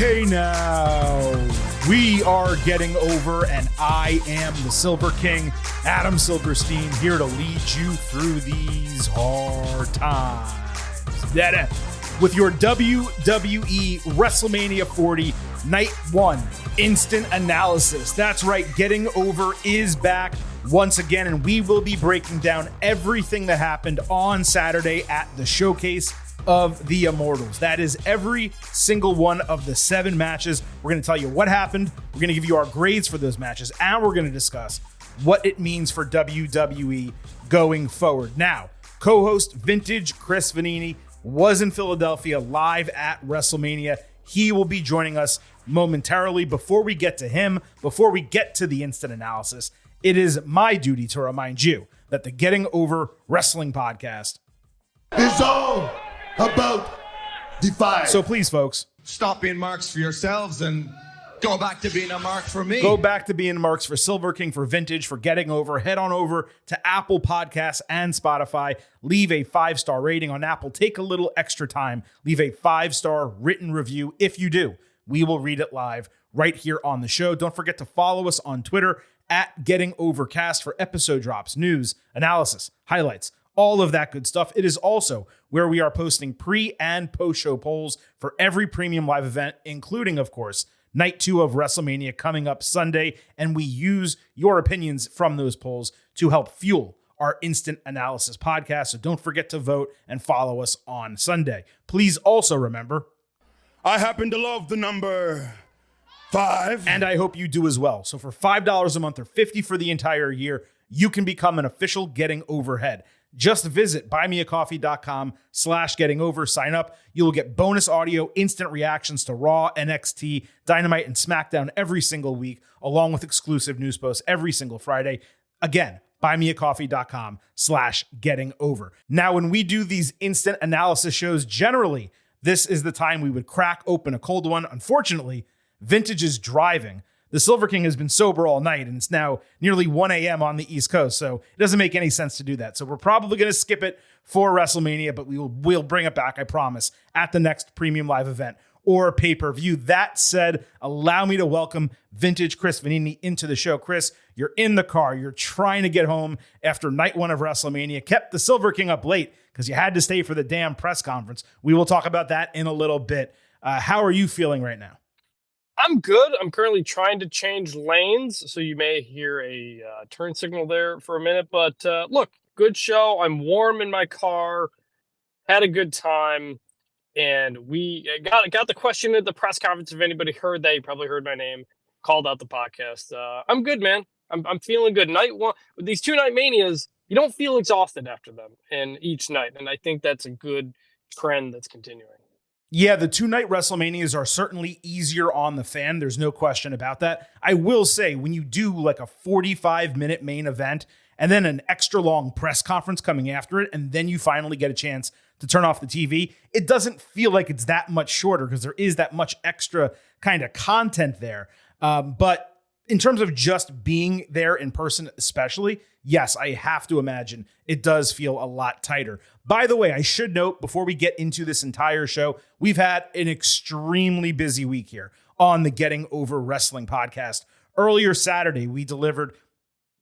Hey now, we are getting over, and I am the Silver King, Adam Silverstein, here to lead you through these hard times. With your WWE WrestleMania 40 Night 1 instant analysis. That's right, Getting Over is back once again, and we will be breaking down everything that happened on Saturday at the Showcase of the Immortals. That is every single one of the 7 matches. We're going to tell you what happened. We're going to give you our grades for those matches, and we're going to discuss what it means for WWE going forward. Now, co-host Vintage Chris Vanini was in Philadelphia live at WrestleMania. He will be joining us momentarily. Before we get to him, before we get to the instant analysis, it is my duty to remind you that the Getting Over Wrestling podcast is all about Defy. So please, folks, stop being marks for yourselves and go back to being a mark for me. Go back to being marks for Silver King, for Vintage, for Getting Over. Head on over to Apple Podcasts and Spotify. Leave a 5-star rating on Apple. Take a little extra time. Leave a 5-star written review. If you do, we will read it live right here on the show. Don't forget to follow us on Twitter at Getting Overcast for episode drops, news, analysis, highlights, all of that good stuff. It is also where we are posting pre and post-show polls for every premium live event, including, of course, Night 2 of WrestleMania coming up Sunday, and we use your opinions from those polls to help fuel our instant analysis podcast. So don't forget to vote and follow us on Sunday. Please also remember, I happen to love the number 5. and I hope you do as well. So for $5 a month or $50 for the entire year, you can become an official Getting Overhead. Just visit buymeacoffee.com/gettingover. Sign up. You will get bonus audio, instant reactions to Raw, NXT, Dynamite, and SmackDown every single week, along with exclusive news posts every single Friday. Again, buymeacoffee.com/gettingover. Now, when we do these instant analysis shows, generally, this is the time we would crack open a cold one. Unfortunately, Vintage is driving. The Silver King has been sober all night, and it's now nearly 1 a.m. on the East Coast, so it doesn't make any sense to do that. So we're probably going to skip it for WrestleMania, but we'll bring it back, I promise, at the next premium live event or pay-per-view. That said, allow me to welcome Vintage Chris Vanini into the show. Chris, you're in the car. You're trying to get home after night 1 of WrestleMania. Kept the Silver King up late because you had to stay for the damn press conference. We will talk about that in a little bit. How are you feeling right now? I'm good. I'm currently trying to change lanes, so you may hear a turn signal there for a minute. But look, good show. I'm warm in my car. Had a good time, and we got the question at the press conference. If anybody heard that, you probably heard my name called out the podcast. I'm good, man. I'm feeling good. Night 1 with these 2 night manias, you don't feel exhausted after them in each night, and I think that's a good trend that's continuing. Yeah, the 2-night WrestleManias are certainly easier on the fan. There's no question about that. I will say, when you do like a 45-minute main event and then an extra long press conference coming after it, and then you finally get a chance to turn off the TV, it doesn't feel like it's that much shorter because there is that much extra kind of content there. But in terms of just being there in person especially, yes, I have to imagine it does feel a lot tighter. By the way, I should note before we get into this entire show, we've had an extremely busy week here on the Getting Over Wrestling podcast. Earlier Saturday, we delivered,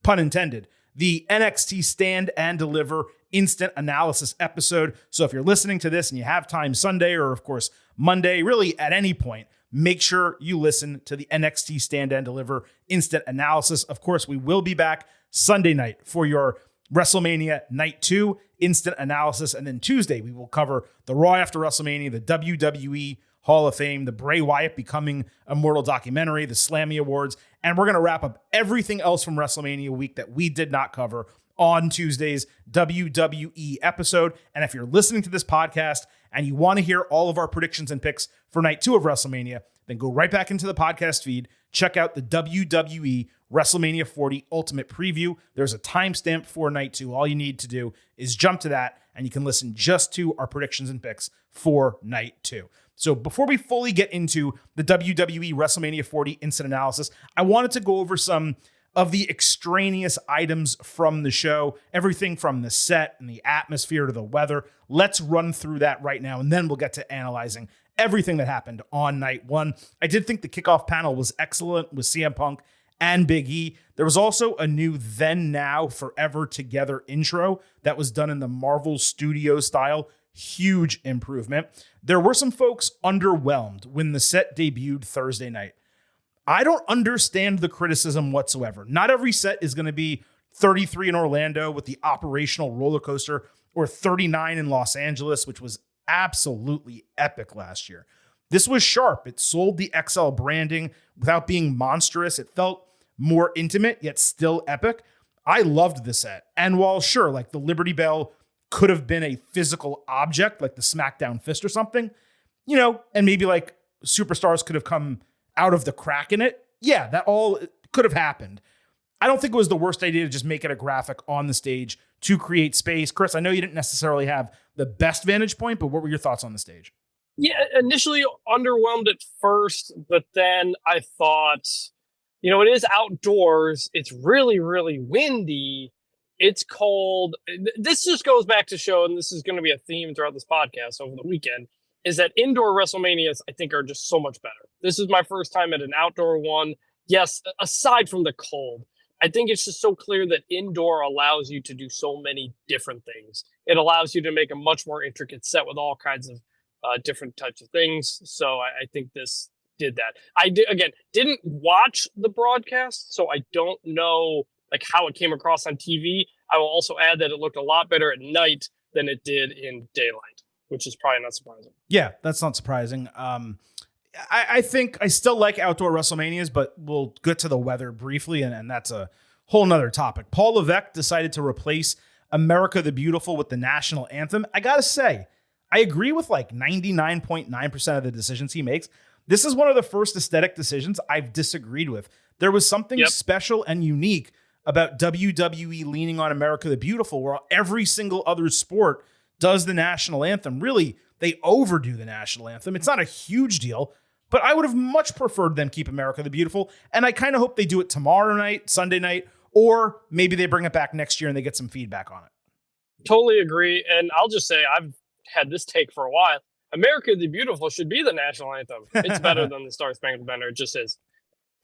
pun intended, the NXT Stand and Deliver instant analysis episode. So if you're listening to this and you have time Sunday or, of course, Monday, really at any point, make sure you listen to the NXT Stand and Deliver instant analysis. Of course, we will be back Sunday night for your WrestleMania Night 2 instant analysis. And then Tuesday, we will cover the Raw after WrestleMania, the WWE Hall of Fame, the Bray Wyatt Becoming Immortal documentary, the Slammy Awards. And we're going to wrap up everything else from WrestleMania week that we did not cover on Tuesday's WWE episode. And if you're listening to this podcast and you want to hear all of our predictions and picks for Night 2 of WrestleMania, then go right back into the podcast feed. Check out the WWE WrestleMania 40 Ultimate Preview. There's a timestamp for Night 2. All you need to do is jump to that, and you can listen just to our predictions and picks for Night 2. So before we fully get into the WWE WrestleMania 40 instant analysis, I wanted to go over some of the extraneous items from the show, everything from the set and the atmosphere to the weather. Let's run through that right now, and then we'll get to analyzing everything that happened on night one. I did think the kickoff panel was excellent with CM Punk and Big E. There was also a new Then Now Forever Together intro that was done in the Marvel Studio style. Huge improvement. There were some folks underwhelmed when the set debuted Thursday night. I don't understand the criticism whatsoever. Not every set is going to be 33 in Orlando with the operational roller coaster, or 39 in Los Angeles, which was absolutely epic last year. This was sharp. It sold the XL branding without being monstrous. It felt more intimate, yet still epic. I loved the set. And while sure, like the Liberty Bell could have been a physical object, like the SmackDown fist or something, you know, and maybe like superstars could have come out of the crack in it. Yeah, that all could have happened. I don't think it was the worst idea to just make it a graphic on the stage to create space. Chris, I know you didn't necessarily have the best vantage point, but what were your thoughts on the stage? Yeah, initially underwhelmed at first, but then I thought, you know, it is outdoors. It's really, really windy. It's cold. This just goes back to show, and this is going to be a theme throughout this podcast over the weekend, is that indoor WrestleManias, I think, are just so much better. This is my first time at an outdoor one. Yes, aside from the cold, I think it's just so clear that indoor allows you to do so many different things. It allows you to make a much more intricate set with all kinds of different types of things. So I think this did that. I didn't watch the broadcast, so I don't know like how it came across on TV. I will also add that it looked a lot better at night than it did in daylight, which is probably not surprising. Yeah, that's not surprising. I think I still like outdoor WrestleManias, but we'll get to the weather briefly, and that's a whole nother topic. Paul Levesque decided to replace America the Beautiful with the national anthem. I gotta say, I agree with like 99.9% of the decisions he makes. This is one of the first aesthetic decisions I've disagreed with. There was something special and unique about WWE leaning on America the Beautiful, where every single other sport does the national anthem. Really, they overdo the national anthem. It's not a huge deal, but I would have much preferred them keep America the Beautiful. And I kind of hope they do it tomorrow night, Sunday night, or maybe they bring it back next year and they get some feedback on it. Totally agree. And I'll just say, I've had this take for a while. America the Beautiful should be the national anthem. It's better than the Star Spangled Banner. It just is.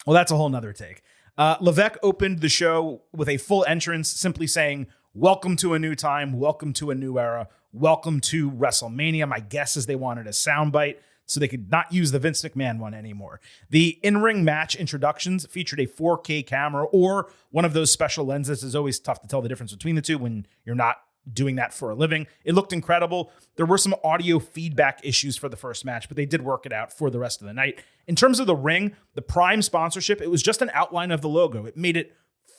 Well, that's a whole nother take. Levesque opened the show with a full entrance, simply saying, "Welcome to a new time. Welcome to a new era. Welcome to WrestleMania." My guess is they wanted a soundbite so they could not use the Vince McMahon one anymore. The in-ring match introductions featured a 4K camera or one of those special lenses. It's always tough to tell the difference between the two when you're not doing that for a living. It looked incredible. There were some audio feedback issues for the first match, but they did work it out for the rest of the night. In terms of the ring, the Prime sponsorship, it was just an outline of the logo. It made it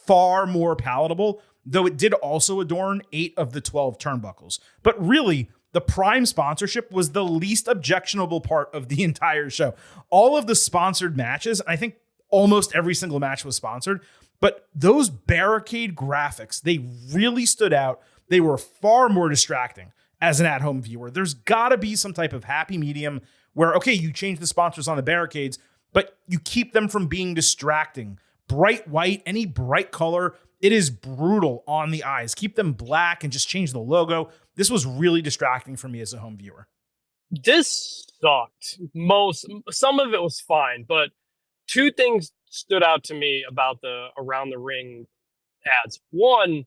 far more palatable, though it did also adorn 8 of the 12 turnbuckles. But really, the Prime sponsorship was the least objectionable part of the entire show. All of the sponsored matches, I think almost every single match was sponsored, but those barricade graphics, they really stood out. They were far more distracting as an at-home viewer. There's got to be some type of happy medium where, okay, you change the sponsors on the barricades, but you keep them from being distracting. Bright white, any bright color, it is brutal on the eyes. Keep them black and just change the logo. This was really distracting for me as a home viewer. This sucked. Some of it was fine, but two things stood out to me about the Around the Ring ads. One,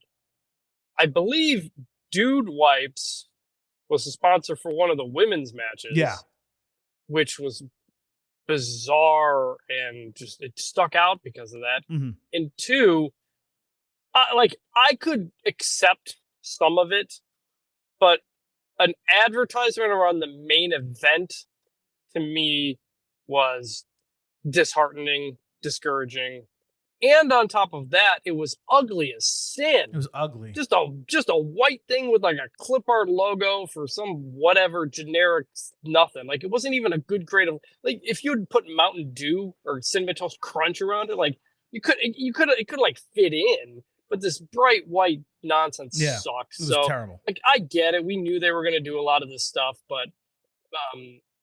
I believe Dude Wipes was the sponsor for one of the women's matches. Yeah. Which was bizarre and just it stuck out because of that. Mm-hmm. And two, I could accept some of it, but an advertisement around the main event to me was disheartening, discouraging. And on top of that, it was ugly as sin. It was ugly. Just a white thing with like a clip art logo for some whatever generic nothing. Like it wasn't even a good creative. Like if you'd put Mountain Dew or Cinnamon Toast Crunch around it, like it could like fit in. But this bright white nonsense sucked. It was terrible. Like I get it. We knew they were going to do a lot of this stuff, but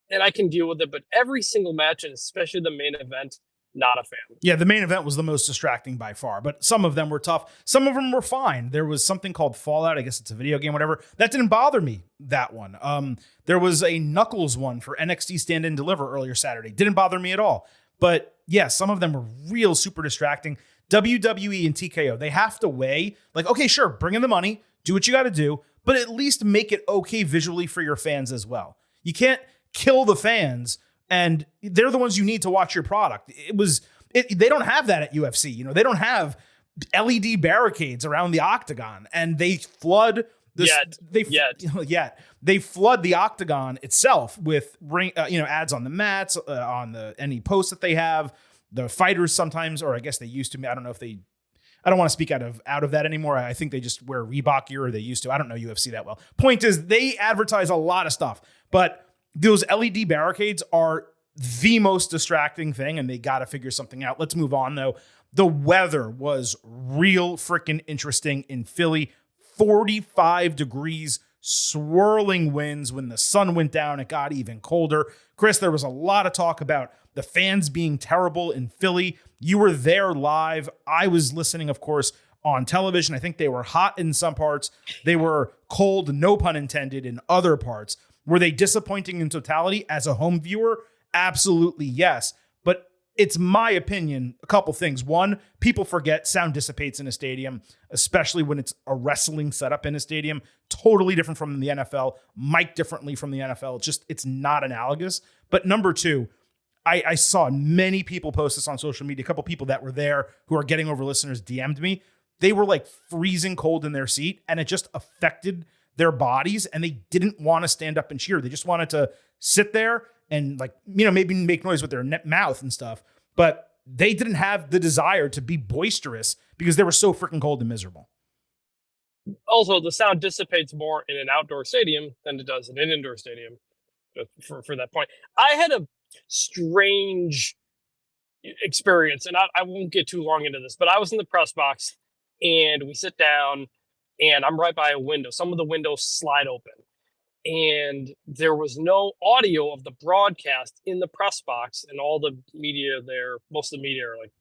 and I can deal with it. But every single match, and especially the main event, not a fan. Yeah, the main event was the most distracting by far, but some of them were tough. Some of them were fine. There was something called Fallout. I guess it's a video game, whatever. That didn't bother me, that one. There was a Knuckles one for NXT Stand and Deliver earlier Saturday. Didn't bother me at all. But yeah, some of them were real super distracting. WWE and TKO, they have to weigh, like, okay, sure, bring in the money, do what you got to do, but at least make it okay visually for your fans as well. You can't kill the fans, and they're the ones you need to watch your product. They don't have that at UFC. You know, they don't have LED barricades around the octagon, and they flood they flood the octagon itself with ads on the mats, on any posts that they have. The fighters sometimes, or I guess they used to. I don't know if they. I don't want to speak out of that anymore. I think they just wear Reebok gear, or they used to. I don't know UFC that well. Point is, they advertise a lot of stuff, but those LED barricades are the most distracting thing, and they got to figure something out. Let's move on, though. The weather was real freaking interesting in Philly. 45 degrees, swirling winds. When the sun went down, it got even colder. Chris, there was a lot of talk about the fans being terrible in Philly. You were there live. I was listening, of course, on television. I think they were hot in some parts. They were cold, no pun intended, in other parts. Were they disappointing in totality as a home viewer? Absolutely, yes. But it's my opinion, a couple things. One, people forget sound dissipates in a stadium, especially when it's a wrestling setup in a stadium. Totally different from the NFL, mic differently from the NFL. It's not analogous. But number two, I saw many people post this on social media. A couple people that were there who are getting over listeners DM'd me. They were like freezing cold in their seat, and it just affected their bodies, and they didn't want to stand up and cheer. They just wanted to sit there and maybe make noise with their mouth and stuff. But they didn't have the desire to be boisterous because they were so freaking cold and miserable. Also, the sound dissipates more in an outdoor stadium than it does in an indoor stadium. For that point, I had a strange experience, and I won't get too long into this, but I was in the press box, and we sit down, and I'm right by a window. Some of the windows slide open, and there was no audio of the broadcast in the press box, and all the media there, most of the media are like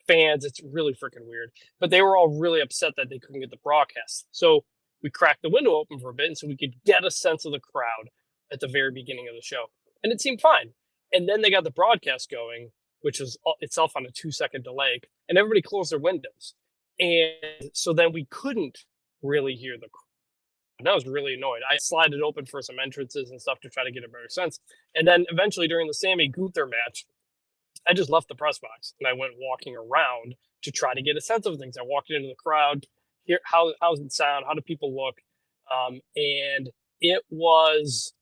fans. It's really freaking weird, but they were all really upset that they couldn't get the broadcast. So we cracked the window open for a bit, and so we could get a sense of the crowd at the very beginning of the show, and it seemed fine. And then they got the broadcast going, which was itself on a 2-second delay, and everybody closed their windows. And so then we couldn't really hear the crowd. And I was really annoyed. I slid it open for some entrances and stuff to try to get a better sense. And then eventually during the Sammy Gunther match, I just left the press box and I went walking around to try to get a sense of things. I walked into the crowd, hear how's it sound? How do people look? And it was...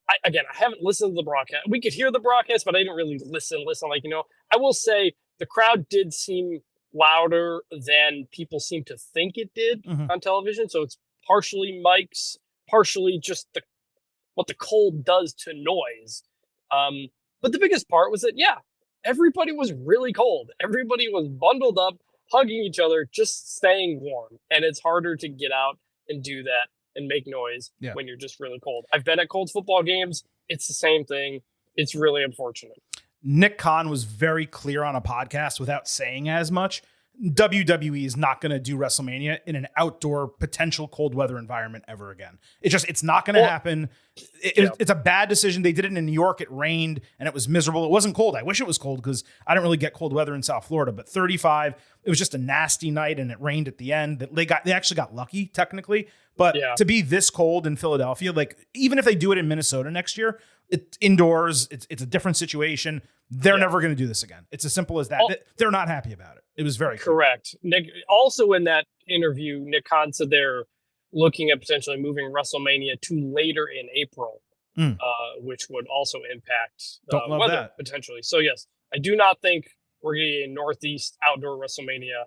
I haven't listened to the broadcast. We could hear the broadcast, but I didn't really listen. I will say the crowd did seem louder than people seem to think it did on television. So it's partially mics, partially just what the cold does to noise. But the biggest part was that, everybody was really cold. Everybody was bundled up, hugging each other, just staying warm. And it's harder to get out and do that and make noise when you're just really cold. I've been at cold football games. It's the same thing. It's really unfortunate. Nick Khan was very clear on a podcast without saying as much. WWE is not going to do WrestleMania in an outdoor potential cold weather environment ever again. It's not going to happen. It's a bad decision. They did it in New York. It rained and it was miserable. It wasn't cold. I wish it was cold because I don't really get cold weather in South Florida, but 35, it was just a nasty night and it rained at the end. They actually got lucky technically, but to be this cold in Philadelphia, even if they do it in Minnesota next year, it's indoors. It's a different situation. They're never going to do this again. It's as simple as that. They're not happy about it. It was very correct. Nick, also in that interview, Nick Khan said they're looking at potentially moving WrestleMania to later in April, which would also impact weather potentially. So yes, I do not think we're getting a Northeast outdoor WrestleMania.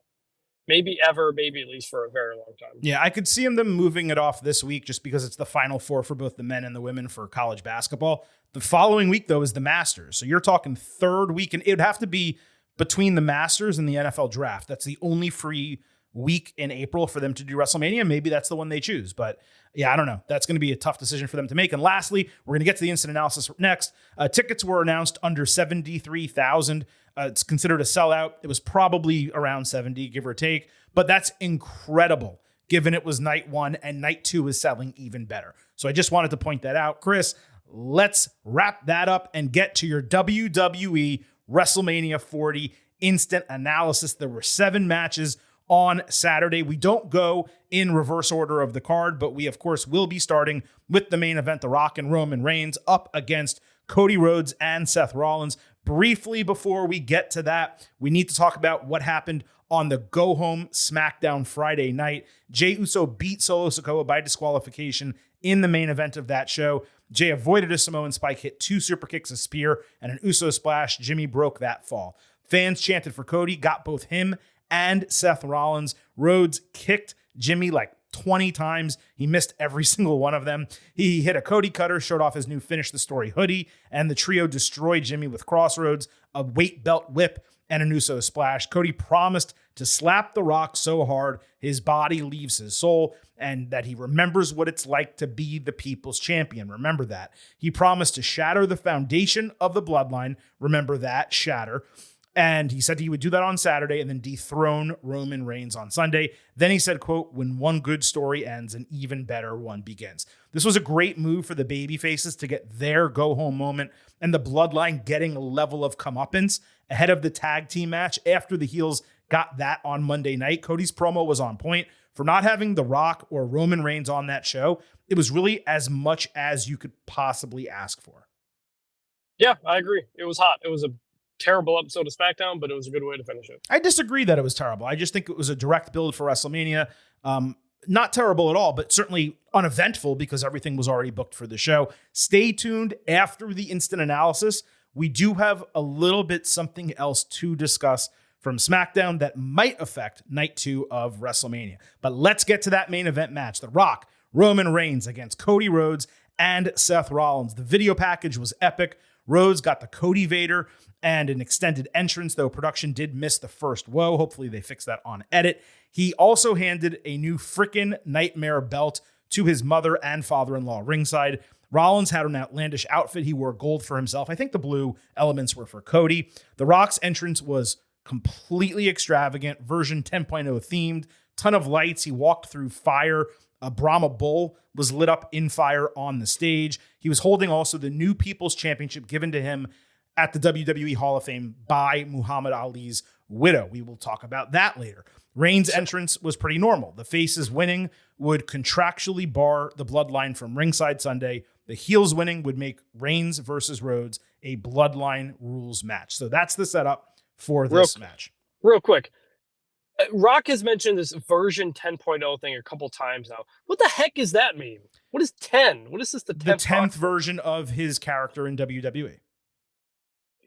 Maybe ever, maybe at least for a very long time. Yeah, I could see them moving it off this week just because it's the Final Four for both the men and the women for college basketball. The following week, though, is the Masters. So you're talking third week, and it would have to be between the Masters and the NFL draft. That's the only free week in April for them to do WrestleMania. Maybe that's the one they choose. But yeah, I don't know. That's going to be a tough decision for them to make. And lastly, we're going to get to the instant analysis next. Tickets were announced under 73,000. It's considered a sellout. It was probably around 70, give or take. But that's incredible, given it was night one and night two is selling even better. So I just wanted to point that out. Chris, let's wrap that up and get to your WWE WrestleMania 40 instant analysis. There were 7 matches on Saturday. We don't go in reverse order of the card, but we, of course, will be starting with the main event, The Rock and Roman Reigns up against Cody Rhodes and Seth Rollins. Briefly, before we get to that, we need to talk about what happened on the go-home SmackDown Friday night. Jey Uso beat Solo Sikoa by disqualification in the main event of that show. Jey avoided a Samoan spike, hit 2 super kicks, a spear, and an Uso splash. Jimmy broke that fall. Fans chanted for Cody, got both him and Seth Rollins. Rhodes kicked Jimmy like 20 times. He missed every single one of them. He hit a Cody cutter, showed off his new Finish the Story hoodie, and the trio destroyed Jimmy with crossroads, a weight belt whip, and an Uso splash. Cody promised to slap The Rock so hard his body leaves his soul, and that he remembers what it's like to be the people's champion. Remember that. He promised to shatter the foundation of the bloodline. Remember that, shatter. And he said he would do that on Saturday and then dethrone Roman Reigns on Sunday. Then he said, quote, when one good story ends, an even better one begins. This was a great move for the babyfaces to get their go-home moment and the bloodline getting a level of comeuppance ahead of the tag team match after the heels got that on Monday night. Cody's promo was on point. For not having The Rock or Roman Reigns on that show, it was really as much as you could possibly ask for. Yeah, I agree. It was hot. It was a terrible episode of SmackDown, but it was a good way to finish it. I disagree that it was terrible. I just think it was a direct build for WrestleMania. Not terrible at all, but certainly uneventful because everything was already booked for the show. Stay tuned after the instant analysis. We do have a little bit something else to discuss from SmackDown that might affect night 2 of WrestleMania. But let's get to that main event match. The Rock, Roman Reigns against Cody Rhodes and Seth Rollins. The video package was epic. Rhodes got the Cody Vader and an extended entrance, though production did miss the first woe. Hopefully they fix that on edit. He also handed a new frickin' nightmare belt to his mother and father-in-law ringside. Rollins had an outlandish outfit. He wore gold for himself. I think the blue elements were for Cody. The Rock's entrance was completely extravagant, version 10.0 themed, ton of lights. He walked through fire. A Brahma bull was lit up in fire on the stage. He was holding also the new People's Championship given to him at the WWE Hall of Fame by Muhammad Ali's widow. We will talk about that later. Reigns' entrance was pretty normal. The faces winning would contractually bar the bloodline from ringside Sunday. The heels winning would make Reigns versus Rhodes a bloodline rules match. So that's the setup for this match. Real quick. Rock has mentioned this version 10.0 thing a couple times now. What the heck does that mean? What is 10? What is this, the 10th? The 10th version of his character in WWE.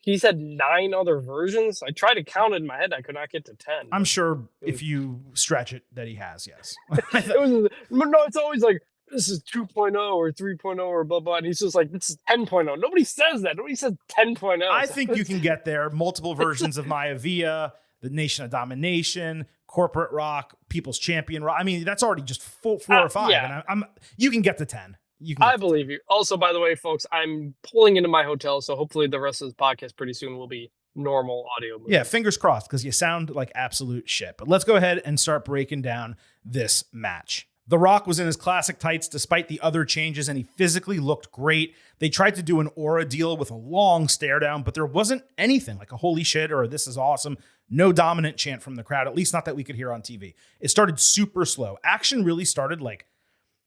He's had 9 other versions. I tried to count it in my head. I could not get to 10. I'm sure if you stretch it that he has, yes. It's always like, this is 2.0 or 3.0 or blah, blah. And he's just like, this is 10.0. Nobody says that. Nobody says 10.0. I think you can get there. Multiple versions of Maya Via, the Nation of Domination, Corporate Rock, People's Champion Rock. I mean, that's already just 4 or 5. Yeah. And you can get to 10. I believe you. Also, by the way, folks, I'm pulling into my hotel, so hopefully the rest of this podcast pretty soon will be normal audio. Yeah, fingers crossed, because you sound like absolute shit. But let's go ahead and start breaking down this match. The Rock was in his classic tights despite the other changes, and he physically looked great. They tried to do an aura deal with a long stare down, but there wasn't anything like a holy shit or this is awesome. No dominant chant from the crowd, at least not that we could hear on TV. It started super slow. Action really started like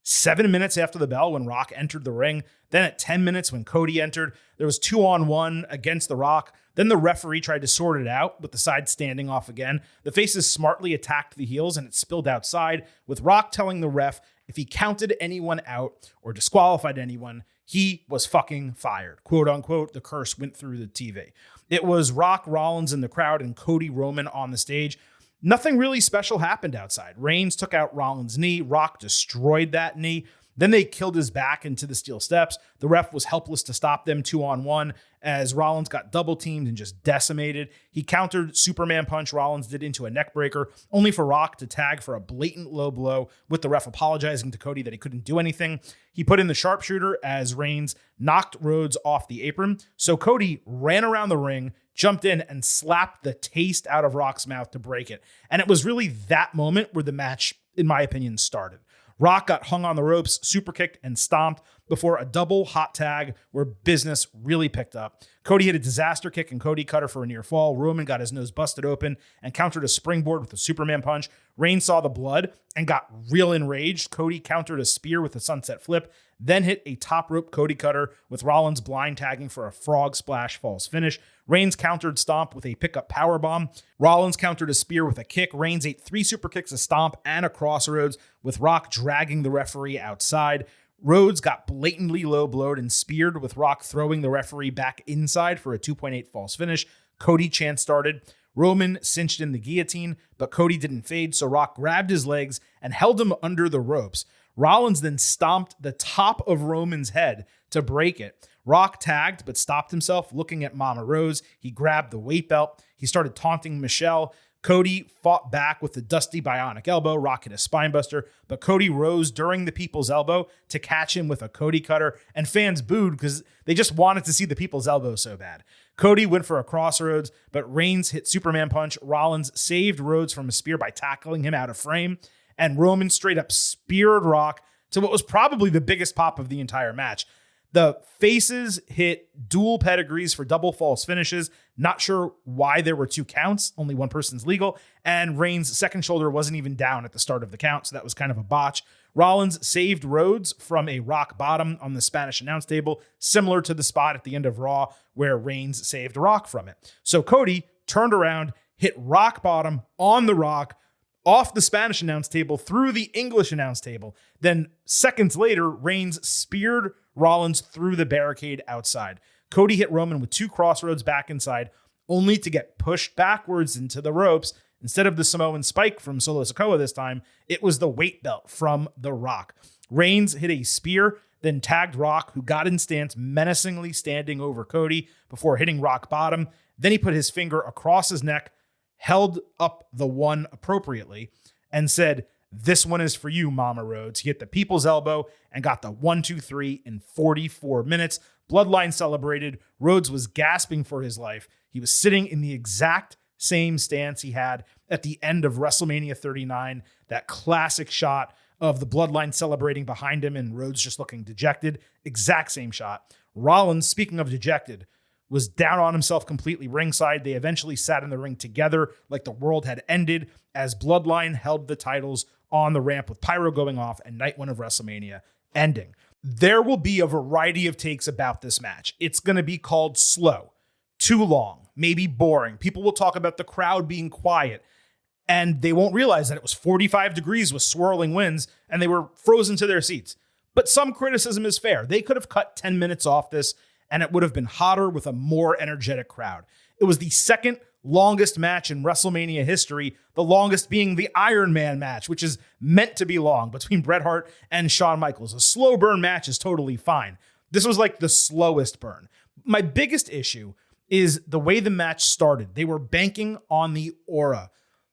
7 minutes after the bell when Rock entered the ring. Then at 10 minutes when Cody entered, there was 2-on-1 against the Rock. Then the referee tried to sort it out with the side standing off again. The faces smartly attacked the heels and it spilled outside, with Rock telling the ref if he counted anyone out or disqualified anyone, he was fucking fired. Quote unquote, the curse went through the TV. It was Rock, Rollins in the crowd and Cody Roman on the stage. Nothing really special happened outside. Reigns took out Rollins' knee. Rock destroyed that knee. Then they killed his back into the steel steps. The ref was helpless to stop them 2-on-1 as Rollins got double teamed and just decimated. He countered Superman punch Rollins did into a neck breaker, only for Rock to tag for a blatant low blow, with the ref apologizing to Cody that he couldn't do anything. He put in the sharpshooter as Reigns knocked Rhodes off the apron. So Cody ran around the ring, jumped in, and slapped the taste out of Rock's mouth to break it. And it was really that moment where the match, in my opinion, started. Rock got hung on the ropes, super kicked, and stomped before a double hot tag where business really picked up. Cody hit a disaster kick and Cody cutter for a near fall. Roman got his nose busted open and countered a springboard with a Superman punch. Reigns saw the blood and got real enraged. Cody countered a spear with a sunset flip, then hit a top rope Cody cutter with Rollins blind tagging for a frog splash false finish. Reigns countered Stomp with a pickup powerbomb. Rollins countered a spear with a kick. Reigns ate 3 super kicks, a Stomp, and a Crossroads, with Rock dragging the referee outside. Rhodes got blatantly low blowed and speared, with Rock throwing the referee back inside for a 2.8 false finish. Cody chant started. Roman cinched in the guillotine, but Cody didn't fade, so Rock grabbed his legs and held him under the ropes. Rollins then stomped the top of Roman's head to break it. Rock tagged, but stopped himself looking at Mama Rose. He grabbed the weight belt. He started taunting Michelle. Cody fought back with the dusty bionic elbow. Rock hit a spinebuster, but Cody rose during the people's elbow to catch him with a Cody cutter, and fans booed because they just wanted to see the people's elbow so bad. Cody went for a Crossroads, but Reigns hit Superman punch. Rollins saved Rhodes from a spear by tackling him out of frame, and Roman straight up speared Rock to what was probably the biggest pop of the entire match. The faces hit dual pedigrees for double false finishes. Not sure why there were 2 counts. Only one person's legal. And Reigns' second shoulder wasn't even down at the start of the count, so that was kind of a botch. Rollins saved Rhodes from a rock bottom on the Spanish announce table, similar to the spot at the end of Raw where Reigns saved Rock from it. So Cody turned around, hit rock bottom on the Rock, off the Spanish announce table through the English announce table. Then seconds later, Reigns speared Rollins through the barricade outside. Cody hit Roman with 2 Crossroads back inside, only to get pushed backwards into the ropes. Instead of the Samoan spike from Solo Sikoa this time, it was the weight belt from The Rock. Reigns hit a spear, then tagged Rock, who got in stance, menacingly standing over Cody before hitting rock bottom. Then he put his finger across his neck, held up the one appropriately, and said, "This one is for you, Mama Rhodes." He hit the people's elbow and got the 1-2-3 in 44 minutes. Bloodline celebrated. Rhodes was gasping for his life. He was sitting in the exact same stance he had at the end of WrestleMania 39, that classic shot of the Bloodline celebrating behind him and Rhodes just looking dejected. Exact same shot. Rollins, speaking of dejected, was down on himself completely ringside. They eventually sat in the ring together like the world had ended as Bloodline held the titles on the ramp with pyro going off and night 1 of WrestleMania ending. There will be a variety of takes about this match. It's going to be called slow, too long, maybe boring. People will talk about the crowd being quiet, and they won't realize that it was 45 degrees with swirling winds and they were frozen to their seats. But some criticism is fair. They could have cut 10 minutes off this and it would have been hotter with a more energetic crowd. It was the second longest match in WrestleMania history, the longest being the Iron Man match, which is meant to be long, between Bret Hart and Shawn Michaels. A slow burn match is totally fine. This was like the slowest burn. My biggest issue is the way the match started. They were banking on the aura,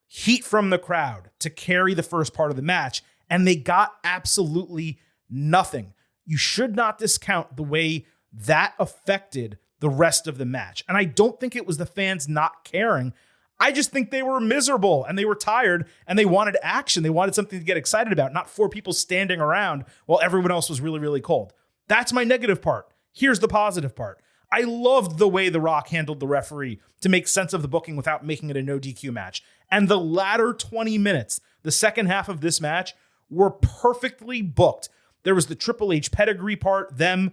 heat from the crowd to carry the first part of the match, and they got absolutely nothing. You should not discount the way that affected the rest of the match. And I don't think it was the fans not caring. I just think they were miserable and they were tired and they wanted action. They wanted something to get excited about, not 4 people standing around while everyone else was really, really cold. That's my negative part. Here's the positive part. I loved the way The Rock handled the referee to make sense of the booking without making it a no DQ match. And the latter 20 minutes, the second half of this match, were perfectly booked. There was the Triple H pedigree part, them,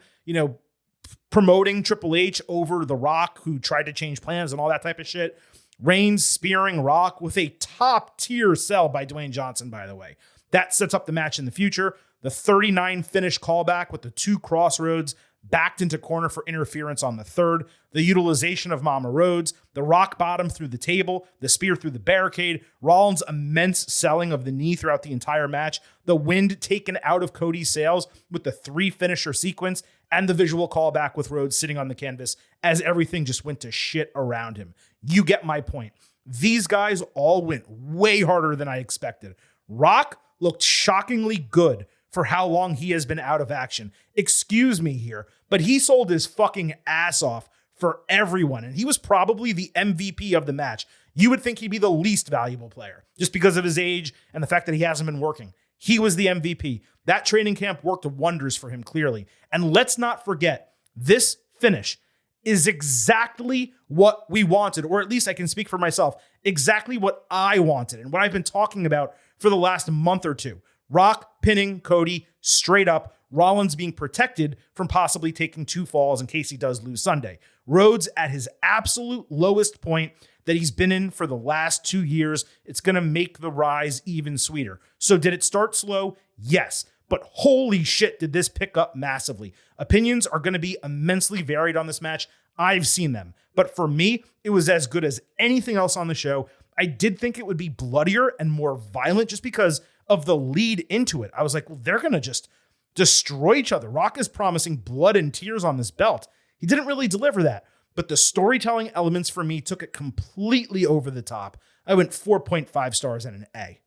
promoting Triple H over The Rock, who tried to change plans and all that type of shit. Reigns spearing Rock with a top-tier sell by Dwayne Johnson, by the way. That sets up the match in the future. The 39 finish callback with the 2 Crossroads, backed into corner for interference on the third, the utilization of Mama Rhodes, the rock bottom through the table, the spear through the barricade, Rollins' immense selling of the knee throughout the entire match, the wind taken out of Cody's sails with the 3 finisher sequence, and the visual callback with Rhodes sitting on the canvas as everything just went to shit around him. You get my point. These guys all went way harder than I expected. Rock looked shockingly good for how long he has been out of action. Excuse me here, but he sold his fucking ass off for everyone, and he was probably the MVP of the match. You would think he'd be the least valuable player just because of his age and the fact that he hasn't been working. He was the MVP. That training camp worked wonders for him, clearly. And let's not forget, this finish is exactly what we wanted, or at least I can speak for myself, exactly what I wanted and what I've been talking about for the last month or two. Rock pinning Cody straight up, Rollins being protected from possibly taking 2 falls in case he does lose Sunday. Rhodes at his absolute lowest point that he's been in for the last 2 years. It's going to make the rise even sweeter. So did it start slow? Yes. But holy shit, did this pick up massively. Opinions are going to be immensely varied on this match. I've seen them. But for me, it was as good as anything else on the show. I did think it would be bloodier and more violent just because of the lead into it. I was like, well, they're going to just destroy each other. Rock is promising blood and tears on this belt. He didn't really deliver that. But the storytelling elements for me took it completely over the top. I went 4.5 stars and an A.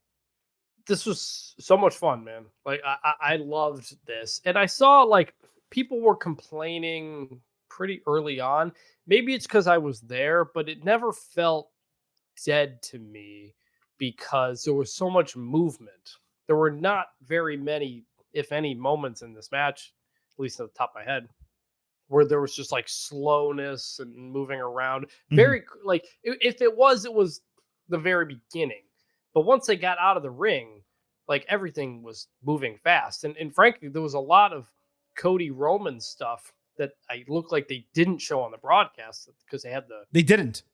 This was so much fun, man. Like I loved this. And I saw like people were complaining pretty early on. Maybe it's because I was there, but it never felt dead to me because there was so much movement. There were not very many, if any, moments in this match, at least at the top of my head, where there was just like slowness and moving around. Very like if it was the very beginning. But once they got out of the ring, like everything was moving fast. And frankly, there was a lot of Cody Roman stuff that I looked like they didn't show on the broadcast because They didn't.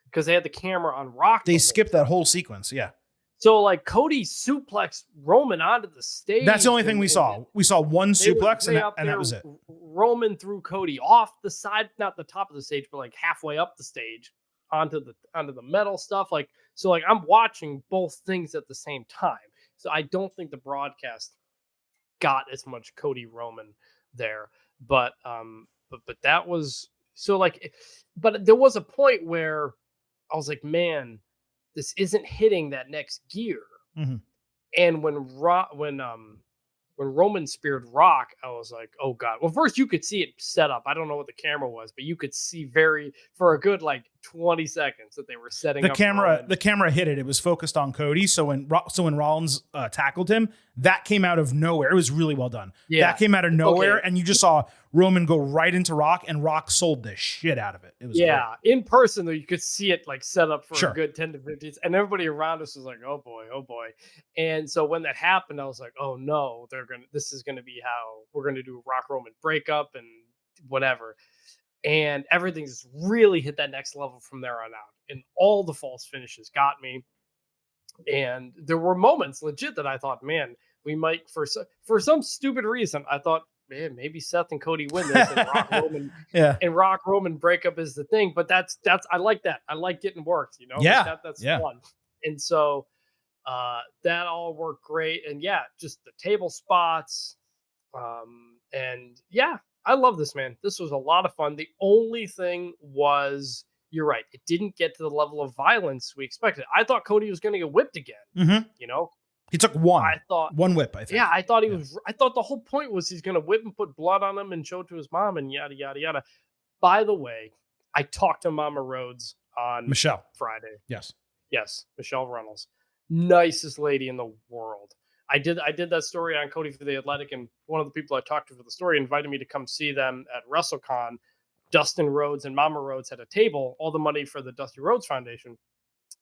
Because they had the camera on Rock. They skipped that whole sequence, yeah. So like Cody suplexed Roman onto the stage. That's the only thing we saw. We saw one suplex and that was it. Roman threw Cody off the side, not the top of the stage, but like halfway up the stage onto the metal stuff. Like, so like I'm watching both things at the same time. So I don't think the broadcast got as much Cody Roman there. But that was so like, but there was a point where I was like, man, this isn't hitting that next gear. Mm-hmm. And when Roman speared Rock, I was like, oh God. Well, first you could see it set up. I don't know what the camera was, but you could see for a good like 20 seconds that they were setting up Roman. The camera hit it. It was focused on Cody. So when Rollins tackled him, that came out of nowhere. It was really well done. Yeah. That came out of nowhere. Okay. And you just saw Roman go right into Rock, and Rock sold the shit out of it. It was great. In person though, you could see it like set up for Sure. a good 10 to 15, and everybody around us was like, oh boy. And so when that happened, I was like, oh no, this is gonna be how we're gonna do a Rock Roman breakup and whatever. And everything's really hit that next level from there on out. And all the false finishes got me. And there were moments legit that I thought, man, we might for some stupid reason, I thought, man, maybe Seth and Cody win this and Rock Roman and Rock Roman breakup is the thing. But that's I like that. I like getting worked, you know? Yeah. That's fun. And so that all worked great. And yeah, just the table spots. And yeah, I love this, man. This was a lot of fun. The only thing was, you're right, it didn't get to the level of violence we expected. I thought Cody was going to get whipped again. Mm-hmm. You know? He took one whip, I think. Yeah, I thought I thought the whole point was he's going to whip and put blood on him and show it to his mom and yada, yada, yada. By the way, I talked to Mama Rhodes on Michelle Friday. Yes, Michelle Reynolds. Nicest lady in the world. I did that story on Cody for the Athletic, and one of the people I talked to for the story invited me to come see them at WrestleCon. Dustin Rhodes and Mama Rhodes had a table, all the money for the Dusty Rhodes Foundation.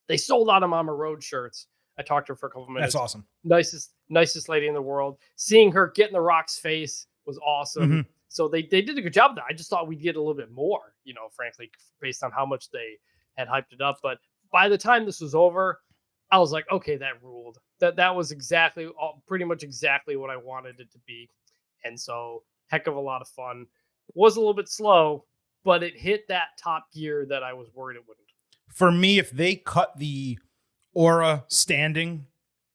They sold out of Mama Rhodes shirts. I talked to her for a couple minutes. That's awesome. Nicest lady in the world. Seeing her get in the Rock's face was awesome. Mm-hmm. So they did a good job of that. I just thought we'd get a little bit more, frankly, based on how much they had hyped it up. But by the time this was over, I was like, okay, that ruled. That was pretty much exactly what I wanted it to be. And so, heck of a lot of fun. was a little bit slow, but it hit that top gear that I was worried it wouldn't. For me, if they cut the Aura standing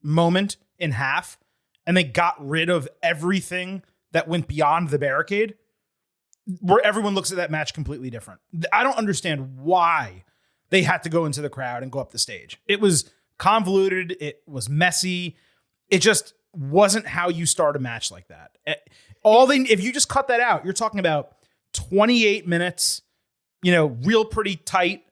moment in half and they got rid of everything that went beyond the barricade, where everyone looks at that match completely different. I don't understand why they had to go into the crowd and go up the stage. It was convoluted. It was messy. It just wasn't how you start a match like that. If you just cut that out, you're talking about 28 minutes, real pretty tight,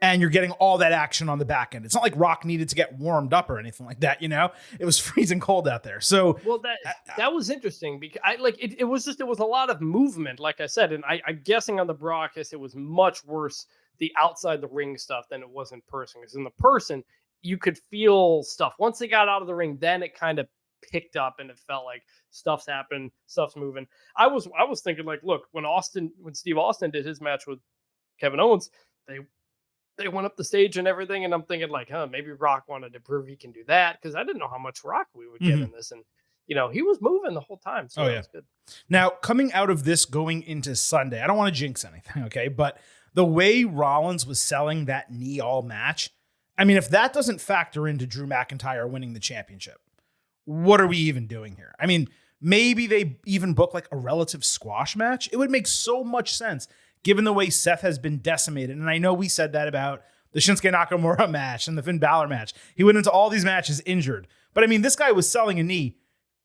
and you're getting all that action on the back end. It's not like Rock needed to get warmed up or anything like that. It was freezing cold out there. So, well, that was interesting because it was a lot of movement, like I said, and I'm guessing on the broadcast it was much worse the outside the ring stuff than it was in person. Because in the person, you could feel stuff. Once they got out of the ring, then it kind of picked up and it felt like stuff's happened, stuff's moving. I was thinking like, look, when Steve Austin did his match with Kevin Owens, they went up the stage and everything, and I'm thinking like, maybe Rock wanted to prove he can do that, because I didn't know how much Rock we would get in this, and he was moving the whole time, so that was good. Now, coming out of this, going into Sunday, I don't want to jinx anything, okay, but the way Rollins was selling that knee all match, I mean, if that doesn't factor into Drew McIntyre winning the championship, what are we even doing here? I mean, maybe they even book like a relative squash match. It would make so much sense given the way Seth has been decimated. And I know we said that about the Shinsuke Nakamura match and the Finn Balor match. He went into all these matches injured. But I mean, this guy was selling a knee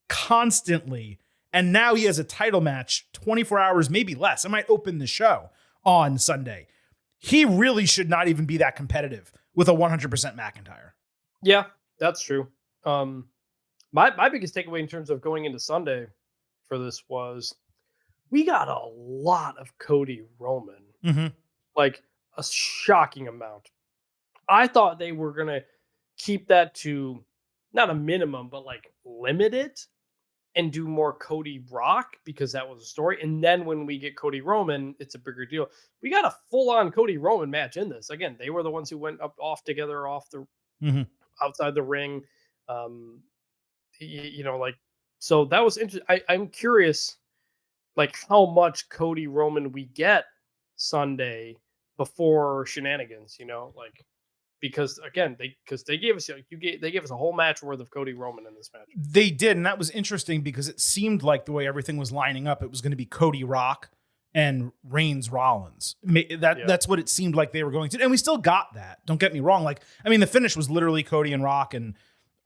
constantly. And now he has a title match 24 hours, maybe less. I might open the show on Sunday. He really should not even be that competitive with a 100% McIntyre. Yeah, that's true. My biggest takeaway in terms of going into Sunday for this was we got a lot of Cody Roman, like a shocking amount. I thought they were going to keep that to not a minimum, but like limit it and do more Cody Rock, because that was a story. And then when we get Cody Roman, it's a bigger deal. We got a full on Cody Roman match in this. Again, they were the ones who went off together off the outside the ring. So that was interesting. I'm curious, like how much Cody Roman we get Sunday before shenanigans, because again, they gave us they gave us a whole match worth of Cody Roman in this match. They did, and that was interesting because it seemed like the way everything was lining up, it was going to be Cody Rock and Reigns Rollins. That's what it seemed like they were going to, and we still got that. Don't get me wrong. Like, I mean, the finish was literally Cody and Rock, and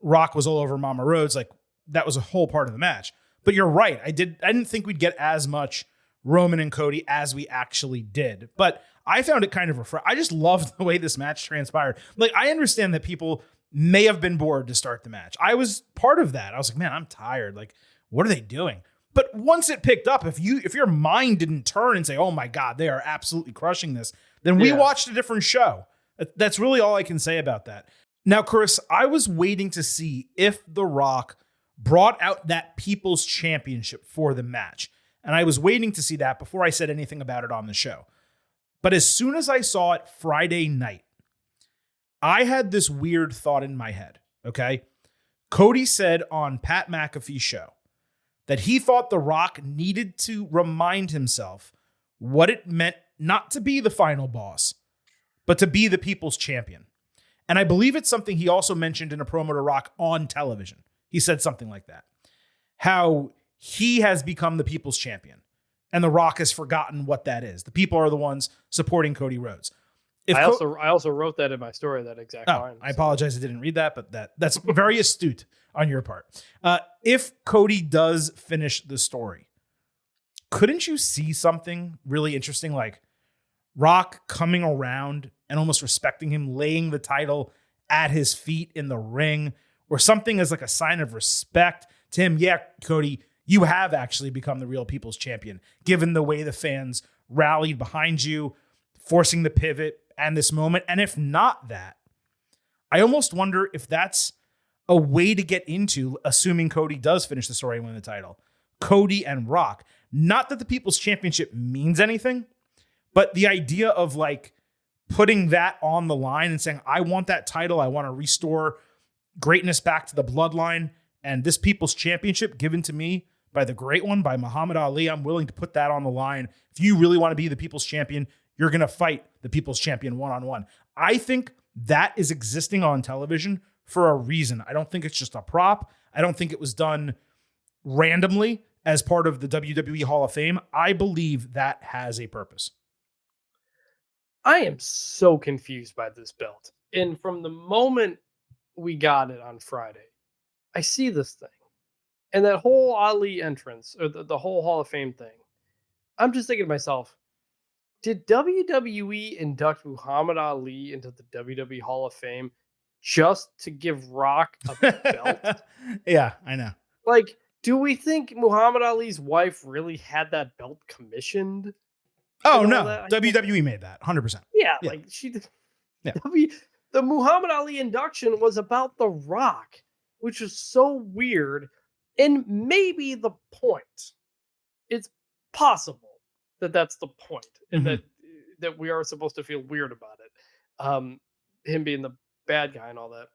Rock was all over Mama Rhodes. Like, that was a whole part of the match. But you're right. I didn't think we'd get as much Roman and Cody as we actually did. But I found it kind of refreshing. I just loved the way this match transpired. Like, I understand that people may have been bored to start the match. I was part of that. I was like, man, I'm tired. Like, what are they doing? But once it picked up, if your mind didn't turn and say, oh my God, they are absolutely crushing this, then we watched a different show. That's really all I can say about that. Now, Chris, I was waiting to see if The Rock brought out that People's Championship for the match. And I was waiting to see that before I said anything about it on the show. But as soon as I saw it Friday night, I had this weird thought in my head, okay? Cody said on Pat McAfee's show that he thought The Rock needed to remind himself what it meant not to be the final boss, but to be the People's Champion. And I believe it's something he also mentioned in a promo to Rock on television. He said something like that. How he has become the People's Champion. And The Rock has forgotten what that is. The people are the ones supporting Cody Rhodes. I also wrote that in my story, that exact line. I apologize I didn't read that, but that's very astute on your part. If Cody does finish the story, couldn't you see something really interesting, like Rock coming around and almost respecting him, laying the title at his feet in the ring, or something as like a sign of respect to him? Yeah, Cody, you have actually become the real People's Champion, given the way the fans rallied behind you, forcing the pivot and this moment. And if not that, I almost wonder if that's a way to get into, assuming Cody does finish the story and win the title, Cody and Rock. Not that the People's Championship means anything, but the idea of like putting that on the line and saying, I want that title. I want to restore greatness back to the bloodline, and this People's Championship given to me by the great one, by Muhammad Ali. I'm willing to put that on the line. If you really want to be the people's champion, you're going to fight the people's champion one-on-one. I think that is existing on television for a reason. I don't think it's just a prop. I don't think it was done randomly as part of the WWE Hall of Fame. I believe that has a purpose. I am so confused by this belt. And from the moment we got it on Friday, I see this thing. And that whole Ali entrance, or the whole Hall of Fame thing, I'm just thinking to myself, did WWE induct Muhammad Ali into the WWE Hall of Fame just to give Rock a belt? Yeah, I know. Like, do we think Muhammad Ali's wife really had that belt commissioned? Oh, no. WWE made that, 100%. Yeah, like she did. Yeah. The Muhammad Ali induction was about The Rock, which is so weird. And maybe the point. It's possible that that's the point, and that we are supposed to feel weird about it. Him being the bad guy and all that.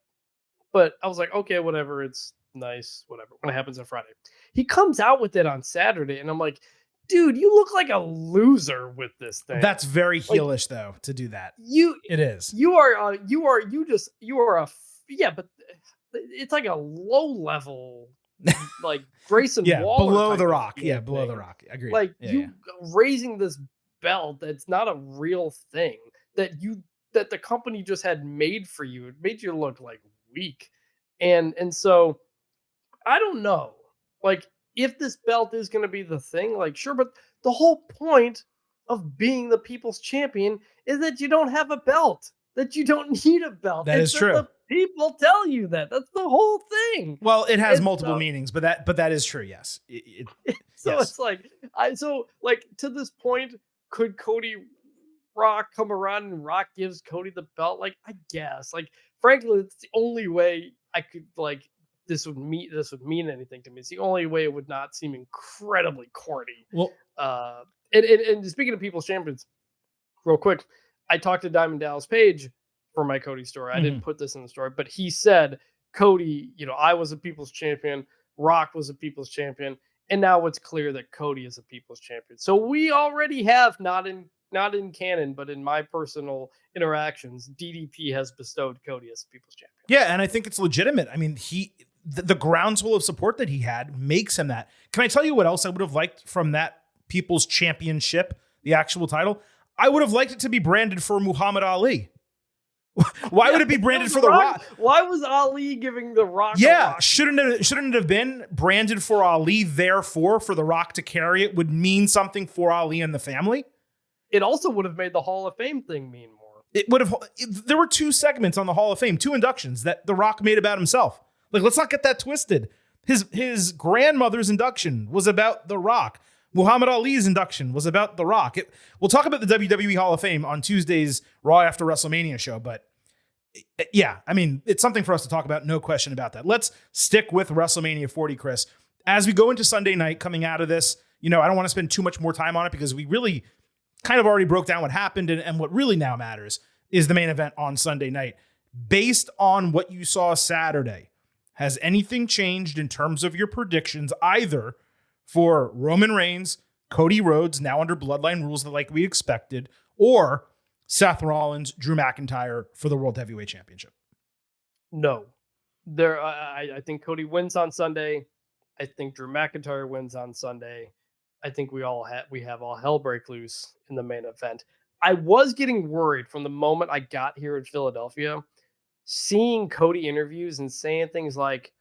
But I was like, okay, whatever. It's nice, whatever. When it happens on Friday, he comes out with it on Saturday, and I'm like, dude, you look like a loser with this thing. That's very heelish, though, to do that. It is. But it's like a low level, like Grayson Waller. Below the Rock. Yeah, below the Rock. Agreed. Like yeah. Raising this belt that's not a real thing that the company just had made for you. It made you look like weak. And so I don't know. Like, if this belt is going to be the thing, like, sure, but the whole point of being the people's champion is that you don't have a belt, that you don't need a belt. That is true. The people tell you that. That's the whole thing. Well, it has multiple meanings, but that is true. Yes. It's like, to this point, could Cody Rock come around and Rock gives Cody the belt? Like, I guess, like, frankly, it's the only way I could, like, this would mean anything to me. It's the only way it would not seem incredibly corny. Well, and speaking of people's champions, real quick, I talked to Diamond Dallas Page for my Cody story. I didn't put this in the story, but he said, Cody, I was a people's champion. Rock was a people's champion. And now it's clear that Cody is a people's champion. So we already have, not in canon, but in my personal interactions, DDP has bestowed Cody as a people's champion. Yeah. And I think it's legitimate. I mean, the groundswell of support that he had makes him that. Can I tell you what else I would have liked from that People's Championship, the actual title? I would have liked it to be branded for Muhammad Ali. Why would it be branded for The Rock? Why was Ali giving The Rock? Yeah, shouldn't it have been branded for Ali? Therefore, for The Rock to carry it would mean something for Ali and the family. It also would have made the Hall of Fame thing mean more. It would have. There were 2 segments on the Hall of Fame, 2 inductions that The Rock made about himself. Like, let's not get that twisted. His grandmother's induction was about The Rock. Muhammad Ali's induction was about The Rock. We'll talk about the WWE Hall of Fame on Tuesday's Raw After WrestleMania show, but yeah, I mean, it's something for us to talk about, no question about that. Let's stick with WrestleMania 40, Chris. As we go into Sunday night coming out of this, I don't want to spend too much more time on it because we really kind of already broke down what happened, and what really now matters is the main event on Sunday night. Based on what you saw Saturday, has anything changed in terms of your predictions, either for Roman Reigns, Cody Rhodes, now under Bloodline rules like we expected, or Seth Rollins, Drew McIntyre for the World Heavyweight Championship? No. I think Cody wins on Sunday. I think Drew McIntyre wins on Sunday. I think we have all hell break loose in the main event. I was getting worried from the moment I got here in Philadelphia, seeing Cody interviews and saying things like,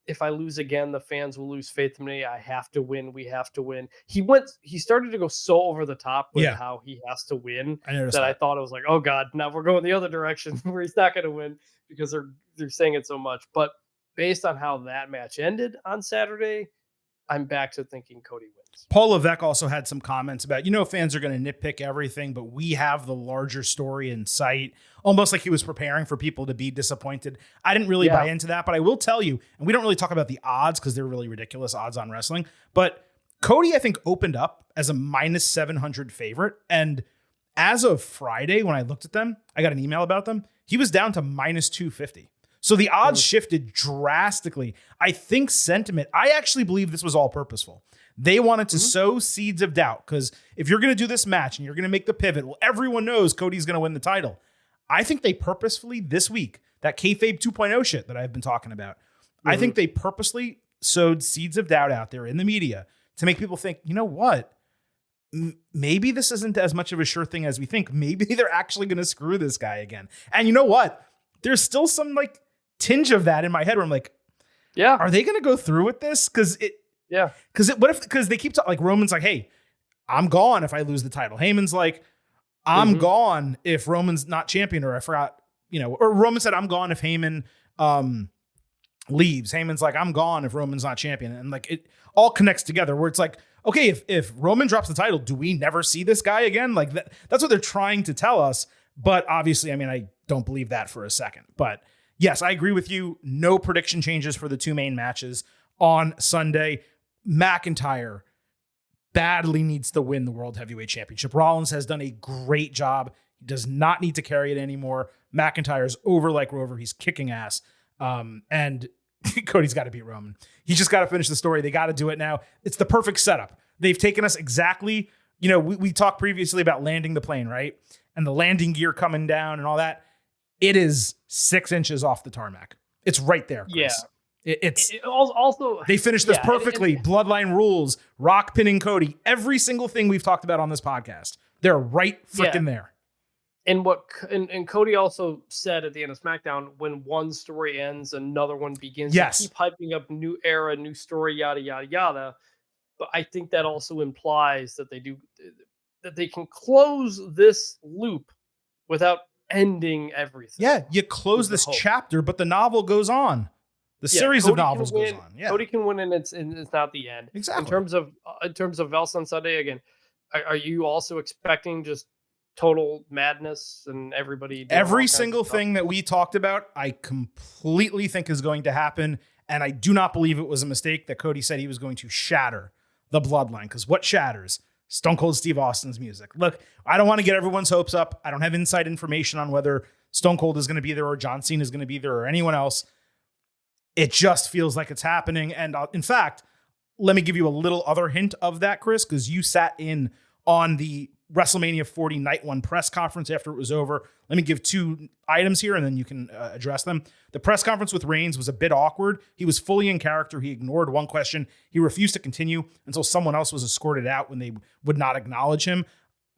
if I lose again, the fans will lose faith in me. I have to win. We have to win. He started to go so over the top with how he has to win that I thought it was like, oh God, now we're going the other direction where he's not going to win because they're saying it so much. But based on how that match ended on Saturday, I'm back to thinking Cody wins. Paul Levesque also had some comments about, fans are going to nitpick everything, but we have the larger story in sight, almost like he was preparing for people to be disappointed. I didn't really buy into that, but I will tell you, and we don't really talk about the odds because they're really ridiculous odds on wrestling, but Cody, I think, opened up as a -700 favorite. And as of Friday, when I looked at them, I got an email about them. He was down to -250. So the odds shifted drastically. I think I actually believe this was all purposeful. They wanted to sow seeds of doubt, because if you're going to do this match and you're going to make the pivot, well, everyone knows Cody's going to win the title. I think they purposefully this week, that kayfabe 2.0 shit that I've been talking about, I think they purposely sowed seeds of doubt out there in the media to make people think, you know what? Maybe this isn't as much of a sure thing as we think. Maybe they're actually going to screw this guy again. And you know what? There's still some like tinge of that in my head where I'm like, yeah, are they going to go through with this? Because they keep talking, like Roman's like, hey, I'm gone if I lose the title. Heyman's like, I'm gone if Roman's not champion, or I forgot, or Roman said, I'm gone if Heyman leaves. Heyman's like, I'm gone if Roman's not champion. And like, it all connects together where it's like, okay, if Roman drops the title, do we never see this guy again? Like that's what they're trying to tell us. But obviously, I mean, I don't believe that for a second. But yes, I agree with you. No prediction changes for the two main matches on Sunday. McIntyre badly needs to win the World Heavyweight Championship. Rollins has done a great job. He does not need to carry it anymore. McIntyre's over like Rover. He's kicking ass. And Cody's got to beat Roman. He's just got to finish the story. They got to do it now. It's the perfect setup. They've taken us exactly, we talked previously about landing the plane, right? And the landing gear coming down and all that. It is 6 inches off the tarmac. It's right there, Chris. Yeah. It's also they finished this perfectly. Bloodline rules, Rock pinning Cody, every single thing we've talked about on this podcast. They're right freaking there. And and Cody also said at the end of SmackDown, when one story ends, another one begins. Yes. They keep hyping up new era, new story, yada yada yada. But I think that also implies that they can close this loop without ending everything. Yeah, you close this chapter, but the novel goes on. The series of novels goes on. Yeah, Cody can win, and it's not the end. Exactly. In terms of else on Sunday, again, are you also expecting just total madness and every single thing that we talked about, I completely think is going to happen, and I do not believe it was a mistake that Cody said he was going to shatter the bloodline, because what shatters? Stone Cold Steve Austin's music. Look, I don't want to get everyone's hopes up. I don't have inside information on whether Stone Cold is going to be there or John Cena is going to be there or anyone else. It just feels like it's happening. And in fact, let me give you a little other hint of that, Chris, because you sat in on the WrestleMania 40 Night 1 press conference after it was over. Let me give 2 items here and then you can address them. The press conference with Reigns was a bit awkward. He was fully in character. He ignored one question. He refused to continue until someone else was escorted out when they would not acknowledge him.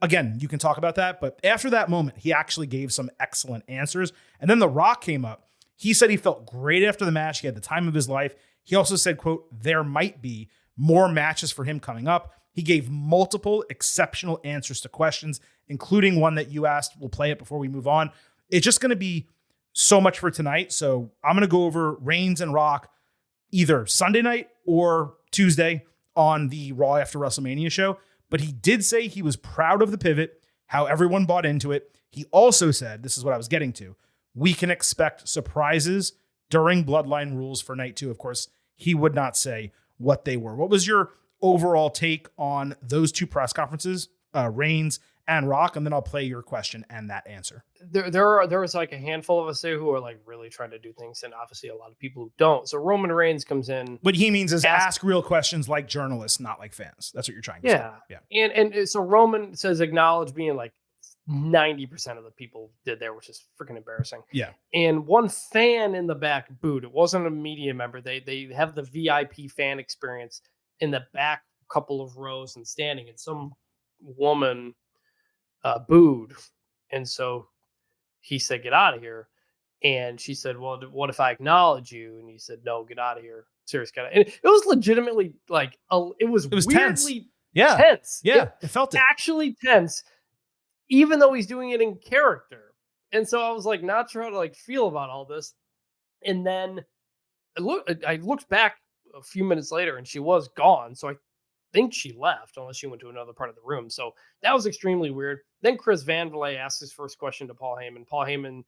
Again, you can talk about that, but after that moment, he actually gave some excellent answers. And then The Rock came up. He said he felt great after the match. He had the time of his life. He also said, quote, there might be more matches for him coming up. He gave multiple exceptional answers to questions, including one that you asked. We'll play it before we move on. It's just going to be so much for tonight. So I'm going to go over Reigns and Rock either Sunday night or Tuesday on the Raw After WrestleMania show. But he did say he was proud of the pivot, how everyone bought into it. He also said, this is what I was getting to, we can expect surprises during Bloodline Rules for night 2. Of course, he would not say what they were. What was your overall take on those 2 press conferences, Reigns and Rock? And then I'll play your question and that answer. There was like a handful of us there who are like really trying to do things, and obviously a lot of people who don't. So Roman Reigns comes in. What he means is ask real questions like journalists, not like fans. That's what you're trying to say. Yeah. And so Roman says acknowledge me, and like 90% of the people did there, which is freaking embarrassing. Yeah. And one fan in the back booed. It wasn't a media member. They have the VIP fan experience in the back couple of rows and standing, and some woman booed. And so he said, get out of here. And she said, well, what if I acknowledge you? And he said, no, get out of here. Serious guy. And it was legitimately like, it was weirdly tense. Tense. Yeah. It felt actually tense, even though he's doing it in character. And so I was like, not sure how to like feel about all this. And then I looked back a few minutes later and she was gone. So I think she left, unless she went to another part of the room. So that was extremely weird. Then Chris Van Vliet asks his first question to Paul Heyman. Paul Heyman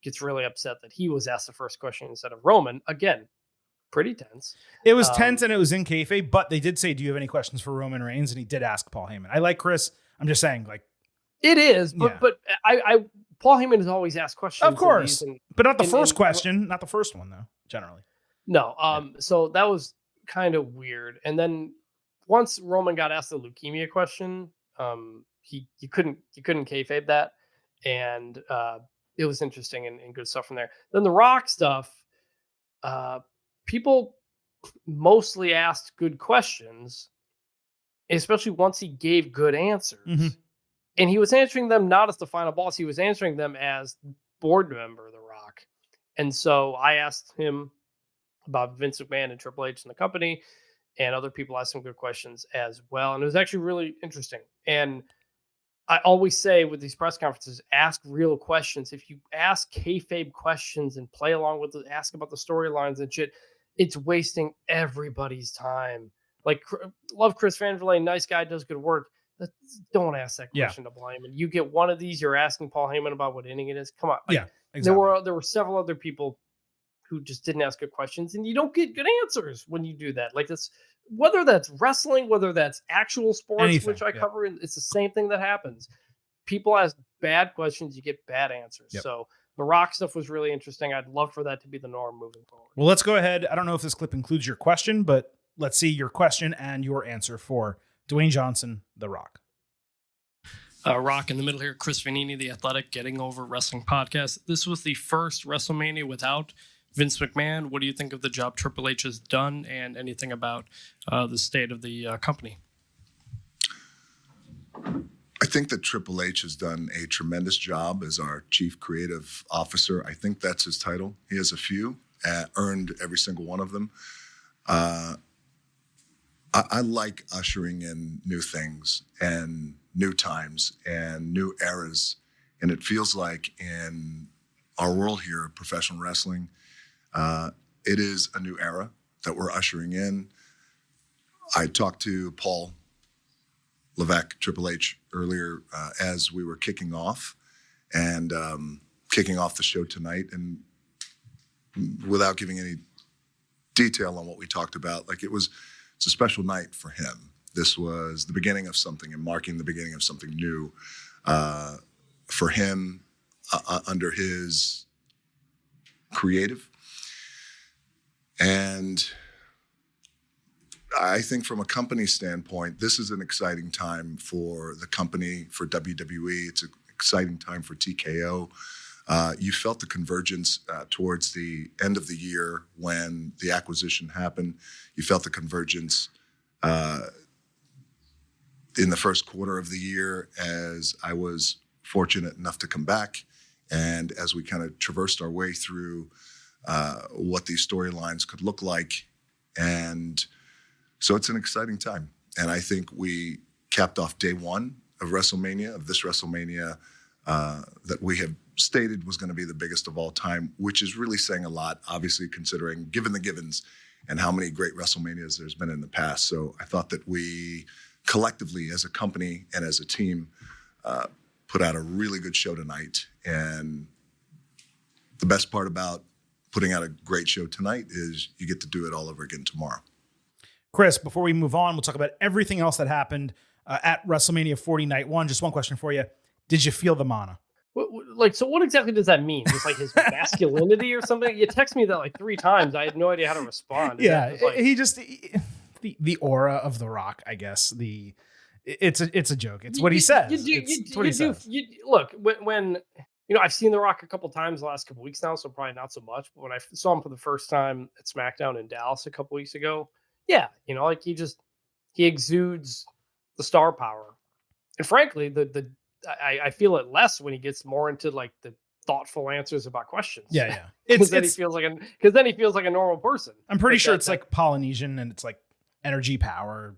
gets really upset that he was asked the first question instead of Roman. Again, pretty tense. It was tense and it was in kayfabe, but they did say, do you have any questions for Roman Reigns? And he did ask Paul Heyman. I like Chris. I'm just saying, like, It is, Yeah. but I Paul Heyman has always asked questions. Of course, but not the first question, not the first one though. Generally, No. So that was kind of weird. And then once Roman got asked the leukemia question, you couldn't kayfabe that, and it was interesting and good stuff from there. Then the Rock stuff, people mostly asked good questions, especially once he gave good answers. Mm-hmm. And he was answering them not as the final boss, he was answering them as board member of The Rock. And so I asked him about Vince McMahon and Triple H and the company, and other people asked some good questions as well. And it was actually really interesting. And I always say with these press conferences, ask real questions. If you ask kayfabe questions and play along with ask about the storylines and shit, it's wasting everybody's time. Like, love Chris Van Vliet, nice guy, does good work. Don't ask that question to Paul Heyman. You get one of these, you're asking Paul Heyman about what inning it is. Come on. Exactly. There were several other people who just didn't ask good questions, and you don't get good answers when you do that. Like this, whether that's wrestling, whether that's actual sports, which I cover, it's the same thing that happens. People ask bad questions, you get bad answers. So the Rock stuff was really interesting. I'd love for that to be the norm moving forward. Well, let's go ahead. I don't know if this clip includes your question, but let's see your question and your answer for Dwayne Johnson, The Rock. Rock in the middle here, Chris Vanini, The Athletic, Getting Over Wrestling Podcast. This was the first WrestleMania without Vince McMahon. What do you think of the job Triple H has done, and anything about the state of the company? I think that Triple H has done a tremendous job as our chief creative officer. I think that's his title. He has a few, earned every single one of them. I like ushering in new things and new times and new eras. And it feels like in our world here, professional wrestling, it is a new era that we're ushering in. I talked to Paul Levesque, Triple H, earlier as we were kicking off the show tonight. And without giving any detail on what we talked about, it's a special night for him. This was the beginning of something and marking the beginning of something new for him under his creative. And I think from a company standpoint, this is an exciting time for the company, for WWE. It's an exciting time for TKO. You felt the convergence towards the end of the year when the acquisition happened. You felt the convergence in the first quarter of the year as I was fortunate enough to come back, and as we kind of traversed our way through what these storylines could look like. And so it's an exciting time. And I think we capped off day one of WrestleMania, of this WrestleMania that we have stated was going to be the biggest of all time, which is really saying a lot, obviously, considering given the givens and how many great WrestleManias there's been in the past. So I thought that we collectively as a company and as a team put out a really good show tonight. And the best part about putting out a great show tonight is you get to do it all over again tomorrow. Chris, before we move on, we'll talk about everything else that happened at WrestleMania 40 Night 1. Just one question for you. Did you feel the mana? So what exactly does that mean? Just like his masculinity or something? You text me that like 3 times. I had no idea how to respond. The aura of The Rock, I guess. It's a joke. It's what he says. Look, when I've seen The Rock a couple times the last couple weeks now, so probably not so much. But when I saw him for the first time at SmackDown in Dallas a couple weeks ago, he exudes the star power. And frankly, I feel it less when he gets more into like the thoughtful answers about questions. Yeah. Because then he feels like a normal person. I'm pretty sure it's like Polynesian and it's like energy power,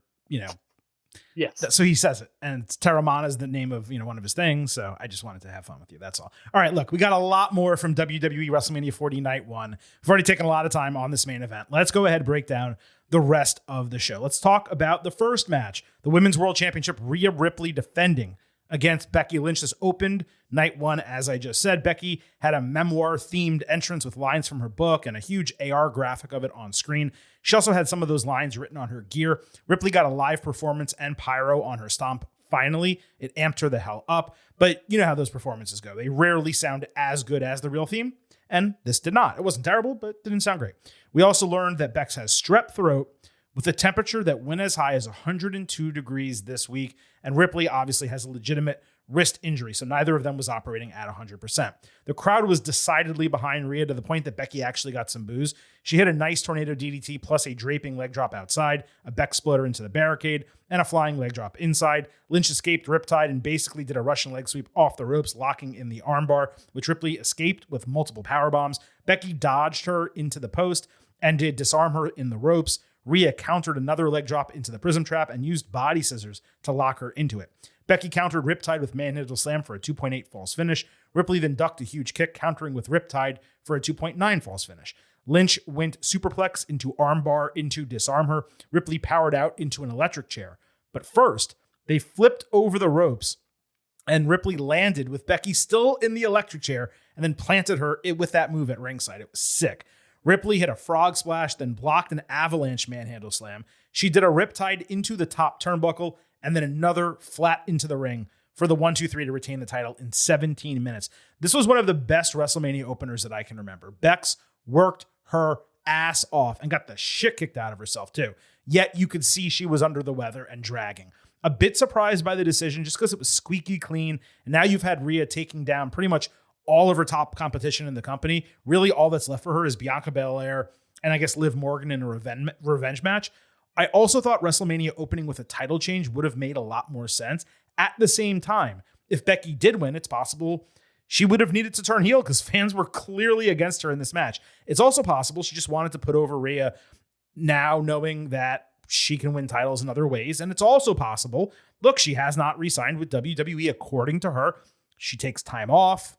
Yes. So he says it, and Terramana is the name of one of his things. So I just wanted to have fun with you. That's all. All right, look, we got a lot more from WWE WrestleMania 40 Night 1. We've already taken a lot of time on this main event. Let's go ahead and break down the rest of the show. Let's talk about the first match, the Women's World Championship. Rhea Ripley defending against Becky Lynch. This opened night 1, as I just said. Becky had a memoir-themed entrance with lines from her book and a huge AR graphic of it on screen. She also had some of those lines written on her gear. Ripley got a live performance and pyro on her stomp finally, it amped her the hell up. But you know how those performances go. They rarely sound as good as the real theme, and this did not. It wasn't terrible, but didn't sound great. We also learned that Bex has strep throat with a temperature that went as high as 102 degrees this week, and Ripley obviously has a legitimate wrist injury, so neither of them was operating at 100%. The crowd was decidedly behind Rhea to the point that Becky actually got some boos. She hit a nice tornado DDT plus a draping leg drop outside, a Beck splitter into the barricade, and a flying leg drop inside. Lynch escaped Riptide and basically did a Russian leg sweep off the ropes, locking in the armbar, which Ripley escaped with multiple power bombs. Becky dodged her into the post and did disarm her in the ropes. Rhea countered another leg drop into the prism trap and used body scissors to lock her into it. Becky countered Riptide with manhandle slam for a 2.8 false finish. Ripley then ducked a huge kick, countering with Riptide for a 2.9 false finish. Lynch went superplex into armbar into disarm her. Ripley powered out into an electric chair. But first, they flipped over the ropes and Ripley landed with Becky still in the electric chair and then planted her with that move at ringside. It was sick. Ripley hit a frog splash, then blocked an avalanche manhandle slam. She did a Riptide into the top turnbuckle and then another flat into the ring for the 1-2-3 to retain the title in 17 minutes. This was one of the best WrestleMania openers that I can remember. Bex worked her ass off and got the shit kicked out of herself too. Yet you could see she was under the weather and dragging. A bit surprised by the decision just because it was squeaky clean. And now you've had Rhea taking down pretty much all of her top competition in the company. Really all that's left for her is Bianca Belair and I guess Liv Morgan in a revenge match. I also thought WrestleMania opening with a title change would have made a lot more sense. At the same time, if Becky did win, it's possible she would have needed to turn heel because fans were clearly against her in this match. It's also possible she just wanted to put over Rhea now knowing that she can win titles in other ways. And it's also possible, look, she has not re-signed with WWE according to her. She takes time off.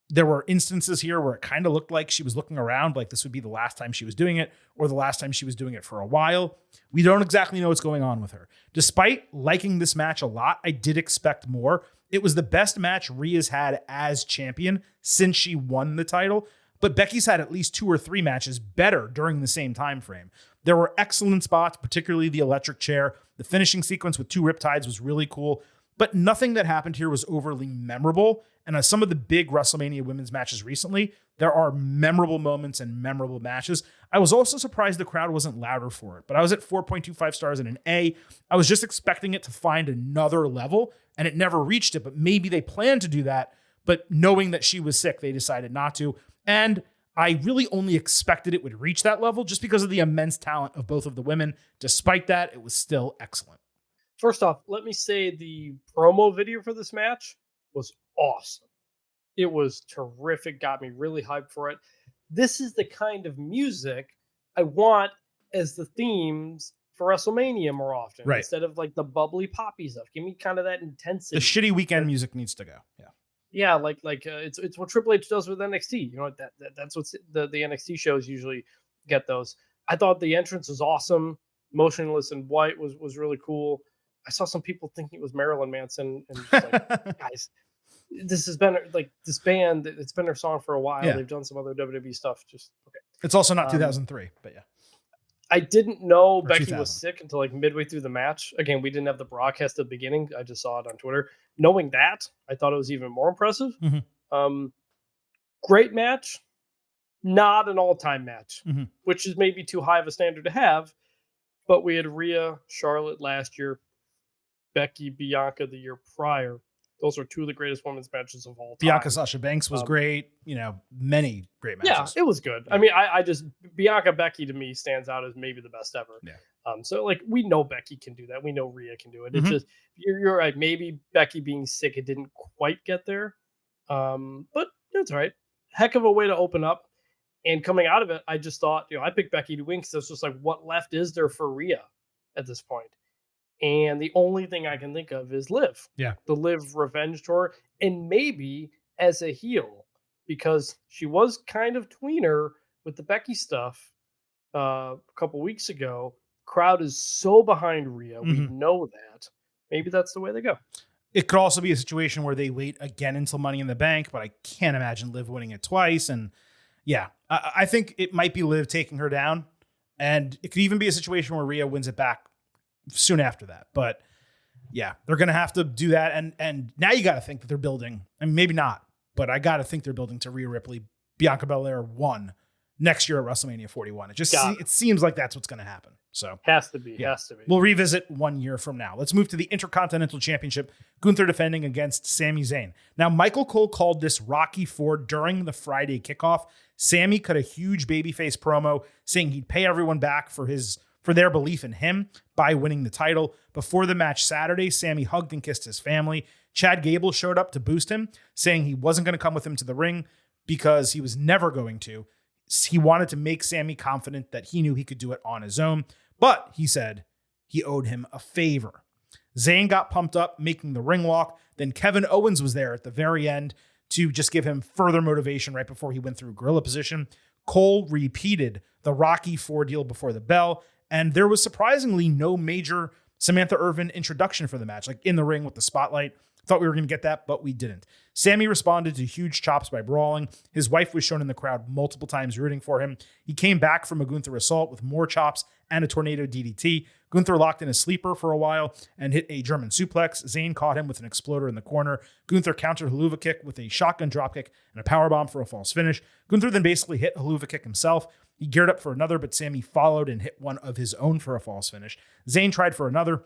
There were instances here where it kind of looked like she was looking around like this would be the last time she was doing it or the last time she was doing it for a while. We don't exactly know what's going on with her. Despite liking this match a lot, I did expect more. It was the best match Rhea's had as champion since she won the title, but Becky's had at least 2 or 3 matches better during the same time frame. There were excellent spots, particularly the electric chair. The finishing sequence with 2 Riptides was really cool, but nothing that happened here was overly memorable. And as some of the big WrestleMania women's matches recently, there are memorable moments and memorable matches. I was also surprised the crowd wasn't louder for it, but I was at 4.25 stars and an A. I was just expecting it to find another level, and it never reached it, but maybe they planned to do that, but knowing that she was sick, they decided not to. And I really only expected it would reach that level just because of the immense talent of both of the women. Despite that, it was still excellent. First off, let me say the promo video for this match was awesome. It was terrific, got me really hyped for it. This is the kind of music I want as the themes for WrestleMania more often, right? Instead of like the bubbly poppy stuff. Give me kind of that intensity. The shitty weekend music needs to go. Yeah, like it's what Triple H does with NXT. You know, that's what the NXT shows usually get those. I thought the entrance was awesome. Motionless in White was really cool. I saw some people thinking it was Marilyn Manson, and just like, guys, this has been like this band. It's been their song for a while. Yeah. They've done some other WWE stuff. Just okay. It's also not 2003, but yeah. I didn't know Becky was sick until like midway through the match. Again, we didn't have the broadcast at the beginning. I just saw it on Twitter. Knowing that, I thought it was even more impressive. Mm-hmm. Great match, not an all-time match, which is maybe too high of a standard to have. But we had Rhea, Charlotte last year, Becky, Bianca the year prior. Those are 2 of the greatest women's matches of all time. Bianca Sasha Banks was great. You know, many great matches. Yeah, it was good. Yeah. I mean, I just Bianca Becky to me stands out as maybe the best ever. Yeah. So like we know Becky can do that. We know Rhea can do it. It's just you're right. Maybe Becky being sick, it didn't quite get there. But it's all right. Heck of a way to open up. And coming out of it, I just thought, I picked Becky to win because it's just like, what left is there for Rhea at this point? And the only thing I can think of is Liv. Yeah. The Liv revenge tour. And maybe as a heel, because she was kind of tweener with the Becky stuff a couple weeks ago. Crowd is so behind Rhea. We know that. Maybe that's the way they go. It could also be a situation where they wait again until Money in the Bank, but I can't imagine Liv winning it twice. And yeah, I think it might be Liv taking her down. And it could even be a situation where Rhea wins it back soon after that. But Yeah, they're going to have to do that. And now you got to think that they're building, and maybe not, but I got to think they're building to Rhea Ripley, Bianca Belair 1 next year at WrestleMania 41. It seems like that's what's going to happen. So has to be. We'll revisit 1 year from now. Let's move to the Intercontinental Championship. Gunther defending against Sami Zayn. Now, Michael Cole called this Rocky IV during the Friday kickoff. Sami cut a huge babyface promo saying he'd pay everyone back for their belief in him by winning the title. Before the match Saturday, Sami hugged and kissed his family. Chad Gable showed up to boost him, saying he wasn't going to come with him to the ring because he was never going to. He wanted to make Sami confident that he knew he could do it on his own, but he said he owed him a favor. Zayn got pumped up, making the ring walk. Then Kevin Owens was there at the very end to just give him further motivation right before he went through gorilla position. Cole repeated the Rocky IV deal before the bell, and there was surprisingly no major Samantha Irvin introduction for the match, like in the ring with the spotlight. Thought we were going to get that, but we didn't. Sami responded to huge chops by brawling. His wife was shown in the crowd multiple times rooting for him. He came back from a Gunther assault with more chops and a tornado DDT. Gunther locked in a sleeper for a while and hit a German suplex. Zayn caught him with an exploder in the corner. Gunther countered Helluva Kick with a shotgun dropkick and a powerbomb for a false finish. Gunther then basically hit Helluva Kick himself. He geared up for another, but Sami followed and hit one of his own for a false finish. Zayn tried for another.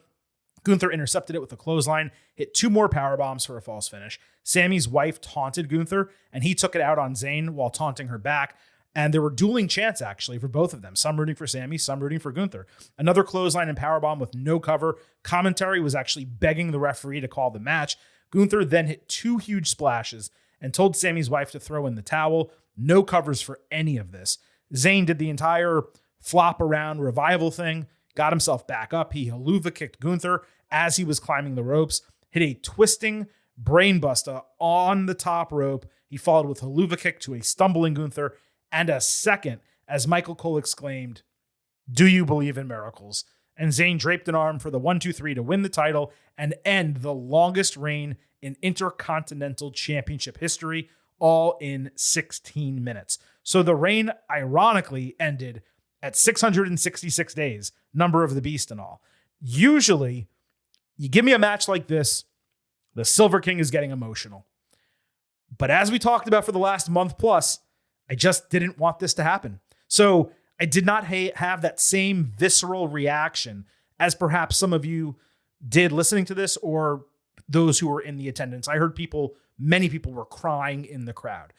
Gunther intercepted it with a clothesline, hit 2 more powerbombs for a false finish. Sami's wife taunted Gunther, and he took it out on Zayn while taunting her back. And there were dueling chants, actually, for both of them. Some rooting for Sami, some rooting for Gunther. Another clothesline and powerbomb with no cover. Commentary was actually begging the referee to call the match. Gunther then hit 2 huge splashes and told Sami's wife to throw in the towel. No covers for any of this. Zayn did the entire flop around revival thing, got himself back up. He Helluva kicked Gunther as he was climbing the ropes, hit a twisting brainbuster on the top rope. He followed with Helluva kick to a stumbling Gunther and a second as Michael Cole exclaimed, "Do you believe in miracles?" And Zayn draped an arm for the 1-2-3 to win the title and end the longest reign in Intercontinental Championship history, all in 16 minutes. So the reign ironically ended at 666 days, number of the beast and all. Usually, you give me a match like this, the Silver King is getting emotional. But as we talked about for the last month plus, I just didn't want this to happen. So I did not have that same visceral reaction as perhaps some of you did listening to this or those who were in the attendance. I heard many people were crying in the crowd.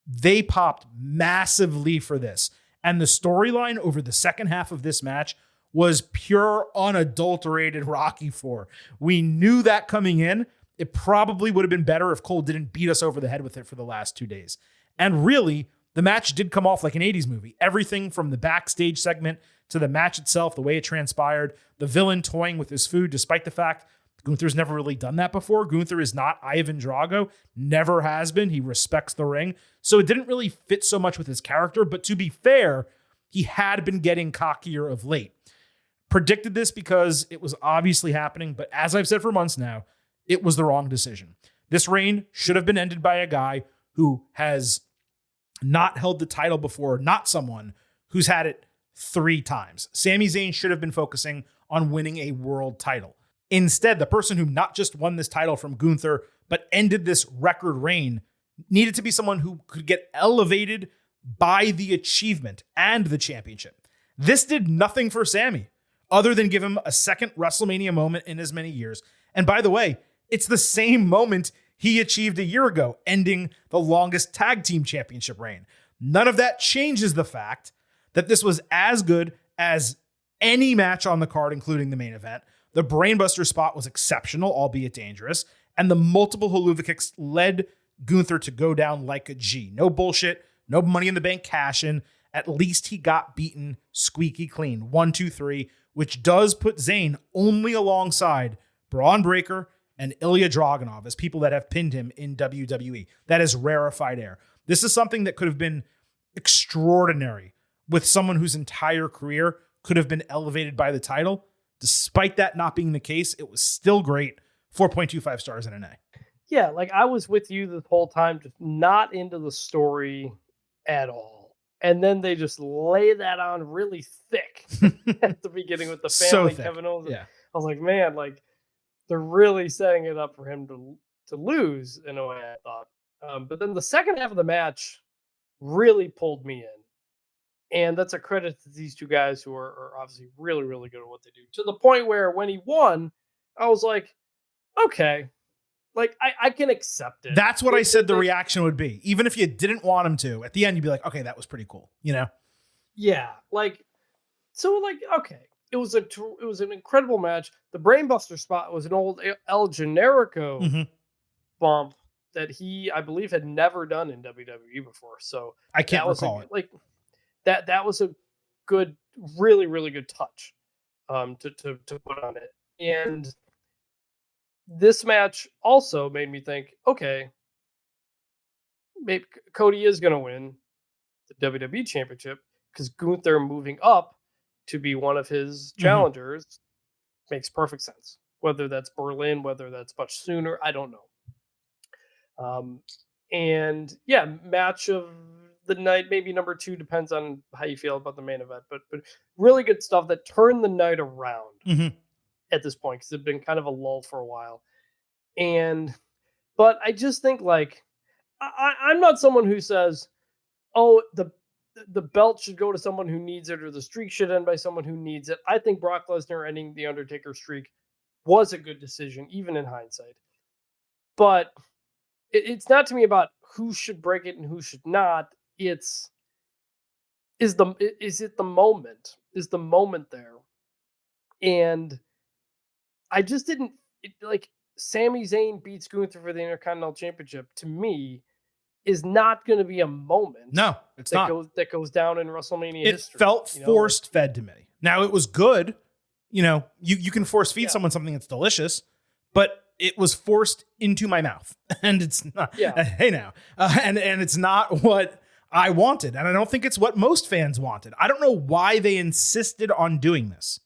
They popped massively for this. And the storyline over the second half of this match was pure, unadulterated Rocky IV. We knew that coming in. It probably would have been better if Cole didn't beat us over the head with it for the last 2 days. And really, the match did come off like an 80s movie. Everything from the backstage segment to the match itself, the way it transpired, the villain toying with his food, despite the fact Gunther's never really done that before. Gunther is not Ivan Drago, never has been. He respects the ring. So it didn't really fit so much with his character, but to be fair, he had been getting cockier of late. Predicted this because it was obviously happening, but as I've said for months now, it was the wrong decision. This reign should have been ended by a guy who has not held the title before, not someone who's had it 3 times. Sami Zayn should have been focusing on winning a world title. Instead, the person who not just won this title from Gunther, but ended this record reign needed to be someone who could get elevated by the achievement and the championship. This did nothing for Sami other than give him a second WrestleMania moment in as many years. And by the way, it's the same moment he achieved a year ago, ending the longest tag team championship reign. None of that changes the fact that this was as good as any match on the card, including the main event. The brainbuster spot was exceptional, albeit dangerous, and the multiple Helluva kicks led Gunther to go down like a G. No bullshit, no Money in the Bank cash in. At least he got beaten squeaky clean, 1-2-3, which does put Zayn only alongside Braun Breaker and Ilya Dragunov as people that have pinned him in WWE. That is rarefied air. This is something that could have been extraordinary with someone whose entire career could have been elevated by the title. Despite that not being the case, it was still great. 4.25 stars and an A. Yeah, like I was with you the whole time, just not into the story at all. And then they just lay that on really thick at the beginning with the family, So thick. Kevin Owens. Yeah. I was like, man, like they're really setting it up for him to lose in a way, I thought. But then the second half of the match really pulled me in. And that's a credit to these two guys who are obviously really, really good at what they do. To the point where when he won, I was like, okay, like I can accept it. That's what I said the reaction would be. Even if you didn't want him to, at the end, you'd be like, okay, that was pretty cool. You know? Yeah. Like, so like, okay. It was an incredible match. The Brainbuster spot was an old El Generico bump that he, I believe, had never done in WWE before. So I can't recall it. Like that was a good, really, really good touch to put on it. And this match also made me think, okay, maybe Cody is going to win the WWE Championship because Gunther moving up to be one of his challengers makes perfect sense. Whether that's Berlin, whether that's much sooner, I don't know. And yeah, match of the night, maybe number 2, depends on how you feel about the main event, but really good stuff that turned the night around at this point, because it'd been kind of a lull for a while. But I just think, like, I'm not someone who says, oh, the belt should go to someone who needs it, or the streak should end by someone who needs it. I think Brock Lesnar ending the Undertaker streak was a good decision, even in hindsight. But it's not to me about who should break it and who should not. Is it the moment? Is the moment there? And I just didn't like Sami Zayn beats Gunther for the Intercontinental Championship. To me, is not going to be a moment. No, it's not. That goes down in WrestleMania history. It felt forced fed to me. Now, it was good. You know, you can force feed someone something that's delicious, but it was forced into my mouth, and it's not. Yeah. Hey now, and it's not what I wanted, and I don't think it's what most fans wanted. I don't know why they insisted on doing this.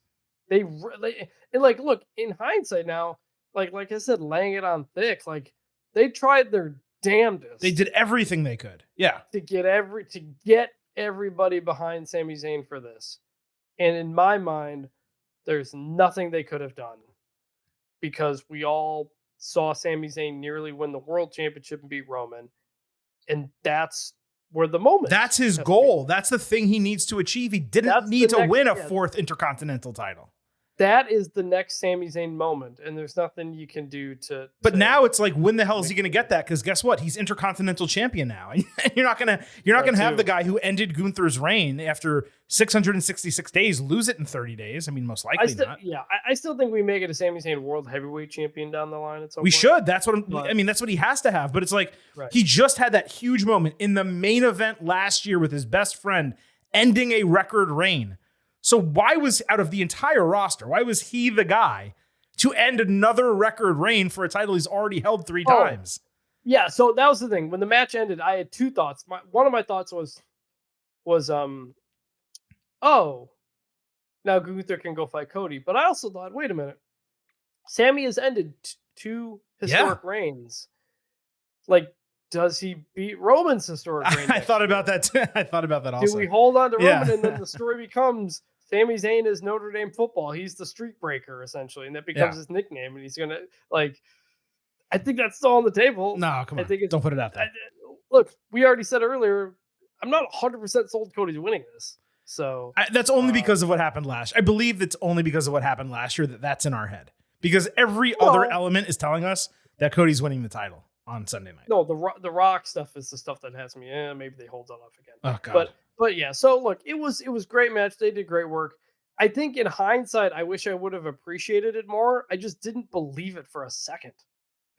They and like, look, in hindsight now, like I said, laying it on thick, like they tried their damnedest. They did everything they could. Yeah. To get everybody behind Sami Zayn for this. And in my mind, there's nothing they could have done, because we all saw Sami Zayn nearly win the world championship and beat Roman. And that's where the moment. That's his goal. That's the thing he needs to achieve. He didn't need to win a 4th Intercontinental title. That is the next Sami Zayn moment, and there's nothing you can do to. But now it's like, when the hell is he going to get that? Because guess what? He's Intercontinental Champion now, and you're not gonna have the guy who ended Gunther's reign after 666 days lose it in 30 days. I mean, most likely not. Yeah, I still think we may get a Sami Zayn World Heavyweight Champion down the line at some point. We should. That's what I mean. That's what he has to have. But it's like, he just had that huge moment in the main event last year with his best friend, ending a record reign. So why was, out of the entire roster, why was he the guy to end another record reign for a title he's already held 3 times? Yeah, so that was the thing. When the match ended, I had 2 thoughts. One of my thoughts was now Gunther can go fight Cody. But I also thought, wait a minute, Sammy has ended 2 historic reigns. Like, does he beat Roman's historic reign? I thought about that too. I thought about that also. Do we hold on to Roman, and then the story becomes Sami Zayn is Notre Dame football. He's the streak breaker, essentially, and that becomes his nickname. And he's gonna, like, I think that's still on the table. No, come on, don't put it out there. Look, we already said earlier, I'm not 100% sold Cody's winning this. So that's only because of what happened last. I believe it's only because of what happened last year that's in our head. Because every other element is telling us that Cody's winning the title on Sunday night. No, the Rock stuff is the stuff that has me. Maybe they hold that off again. Oh God. But yeah. So look, it was great match. They did great work. I think in hindsight, I wish I would have appreciated it more. I just didn't believe it for a second.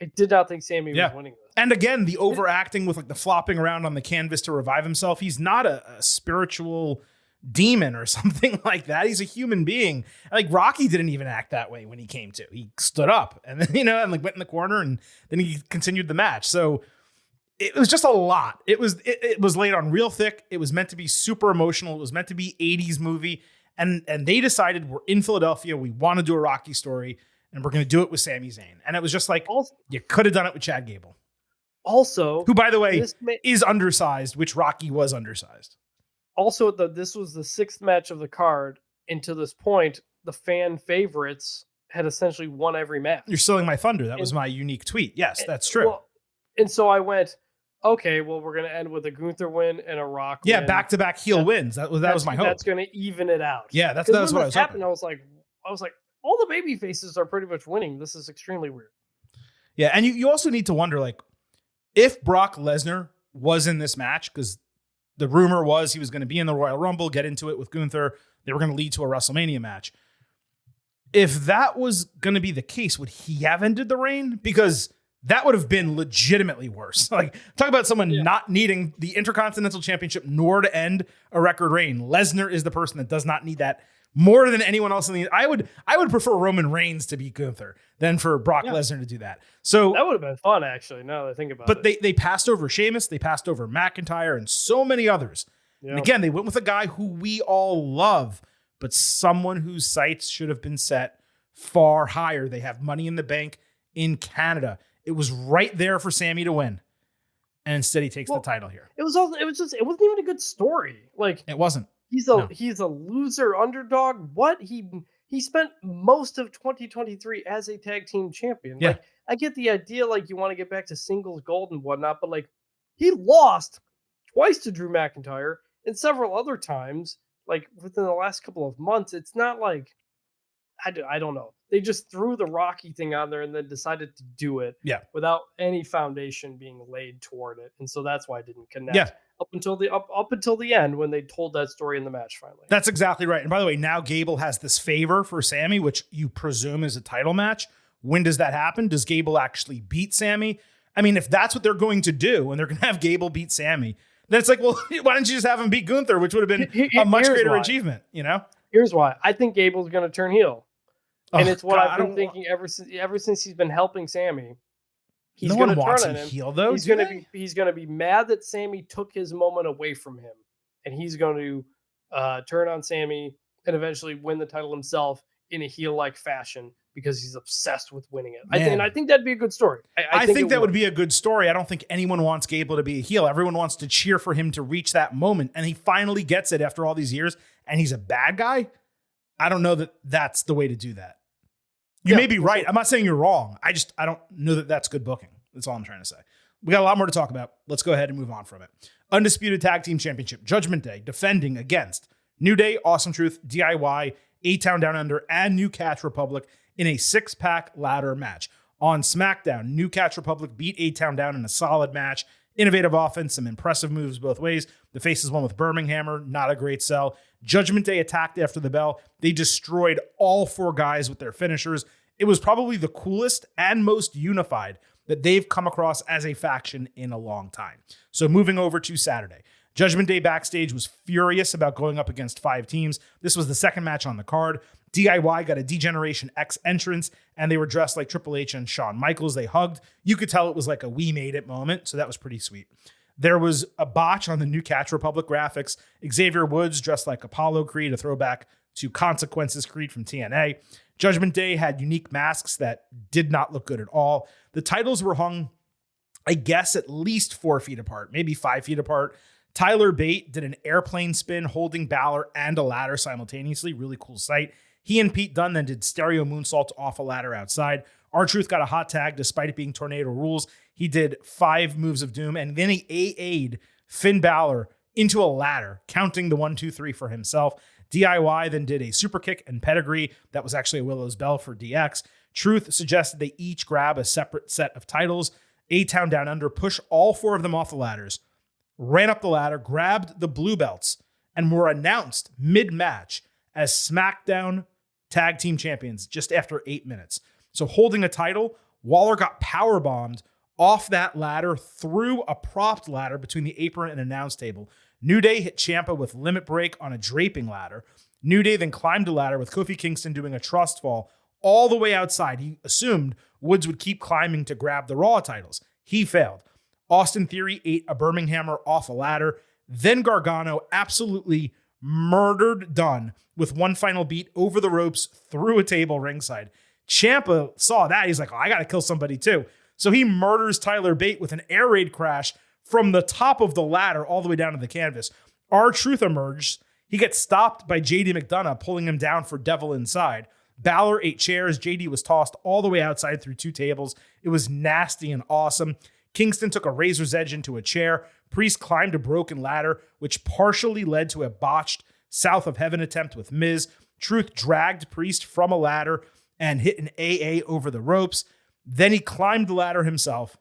I did not think Sammy was winning this. And again, the overacting with like the flopping around on the canvas to revive himself. He's not a spiritual demon or something like that. He's a human being. Like, Rocky didn't even act that way when he came to. He stood up and then, and like went in the corner, and then he continued the match. So it was just a lot. It was laid on real thick. It was meant to be super emotional. It was meant to be 80s movie. And they decided, we're in Philadelphia. We want to do a Rocky story, and we're going to do it with Sami Zayn. And it was just like, you could have done it with Chad Gable. Also, who, by the way, is undersized, which Rocky was undersized. Also, this was the 6th match of the card, and to this point, the fan favorites had essentially won every match. You're stealing my thunder. That was my unique tweet. Yes, that's true. Well, and so I went, okay, well, we're going to end with a Gunther win and a Rock win. Yeah, back-to-back heel wins. That was my hope. That's going to even it out. Yeah, that was what I was hoping. I was like, all the baby faces are pretty much winning. This is extremely weird. Yeah, and you also need to wonder, like, if Brock Lesnar was in this match, because the rumor was he was going to be in the Royal Rumble, get into it with Gunther, they were going to lead to a WrestleMania match. If that was going to be the case, would he have ended the reign? Because that would have been legitimately worse. Like, talk about someone not needing the Intercontinental Championship nor to end a record reign. Lesnar is the person that does not need that more than anyone else in the. I would prefer Roman Reigns to beat Gunther than for Brock Lesnar to do that. So that would have been fun, actually. Now that I think about it. But they passed over Sheamus, they passed over McIntyre, and so many others. Yeah. And again, they went with a guy who we all love, but someone whose sights should have been set far higher. They have Money in the Bank in Canada. It was right there for Sammy to win, and instead he takes the title here. It wasn't even a good story. Like, it wasn't. He's a loser underdog. What he spent most of 2023 as a tag team champion. Yeah. Like, I get the idea, like, you want to get back to singles gold and whatnot, but like, he lost twice to Drew McIntyre and several other times, like, within the last couple of months. It's not like, I don't know. They just threw the Rocky thing on there and then decided to do it without any foundation being laid toward it. And so that's why I didn't connect up until the end when they told that story in the match finally. That's exactly right. And by the way, now Gable has this favor for Sammy, which you presume is a title match. When does that happen? Does Gable actually beat Sammy? I mean, if that's what they're going to do and they're going to have Gable beat Sammy, then it's like, well, why don't you just have him beat Gunther, which would have been a much greater achievement, you know? Here's why. I think Gable's going to turn heel. And it's what I've been thinking ever since he's been helping Sammy. He's going to turn on him. Heel, though, he's going to be mad that Sammy took his moment away from him, and he's going to turn on Sammy and eventually win the title himself in a heel-like fashion because he's obsessed with winning it. I think that'd be a good story. I think that would be a good story. I don't think anyone wants Gable to be a heel. Everyone wants to cheer for him to reach that moment, and he finally gets it after all these years. And he's a bad guy. I don't know that that's the way to do that. You may be right. I'm not saying you're wrong. I don't know that that's good booking. That's all I'm trying to say. We got a lot more to talk about. Let's go ahead and move on from it. Undisputed Tag Team Championship, Judgment Day, defending against New Day, Awesome Truth, DIY, A-Town Down Under, and New Catch Republic in a 6-pack ladder match. On SmackDown, New Catch Republic beat A-Town Down in a solid match. Innovative offense, some impressive moves both ways. The Faces won with Birminghammer, not a great sell. Judgment Day attacked after the bell. They destroyed all 4 guys with their finishers. It was probably the coolest and most unified that they've come across as a faction in a long time. So moving over to Saturday. Judgment Day backstage was furious about going up against 5 teams. This was the second match on the card. DIY got a D-Generation X entrance, and they were dressed like Triple H and Shawn Michaels. They hugged. You could tell it was like a we made it moment, so that was pretty sweet. There was a botch on the New Catch Republic graphics. Xavier Woods dressed like Apollo Creed, a throwback to Consequences Creed from TNA. Judgment Day had unique masks that did not look good at all. The titles were hung, I guess, at least 4 feet apart, maybe 5 feet apart. Tyler Bate did an airplane spin holding Balor and a ladder simultaneously. Really cool sight. He and Pete Dunne then did stereo moonsaults off a ladder outside. R-Truth got a hot tag despite it being Tornado Rules. He did 5 moves of doom, and then he AA'd Finn Balor into a ladder, counting the 1, 2, 3 for himself. DIY then did a super kick and pedigree. That was actually a Willow's Bell for DX. Truth suggested they each grab a separate set of titles. A-Town Down Under pushed all 4 of them off the ladders, ran up the ladder, grabbed the blue belts, and were announced mid-match as SmackDown Tag Team Champions just after 8 minutes. So holding a title, Waller got powerbombed off that ladder through a propped ladder between the apron and announce table. New Day hit Ciampa with limit break on a draping ladder. New Day then climbed a ladder with Kofi Kingston doing a trust fall all the way outside. He assumed Woods would keep climbing to grab the Raw titles. He failed. Austin Theory ate a Birminghammer off a ladder. Then Gargano absolutely murdered Dunn with one final beat over the ropes through a table ringside. Ciampa saw that. He's like, oh, I got to kill somebody too. So he murders Tyler Bate with an air raid crash from the top of the ladder all the way down to the canvas. R-Truth emerged. He gets stopped by JD McDonough, pulling him down for Devil Inside. Balor ate chairs. JD was tossed all the way outside through 2 tables. It was nasty and awesome. Kingston took a razor's edge into a chair. Priest climbed a broken ladder, which partially led to a botched South of Heaven attempt with Miz. Truth dragged Priest from a ladder and hit an AA over the ropes. Then he climbed the ladder himself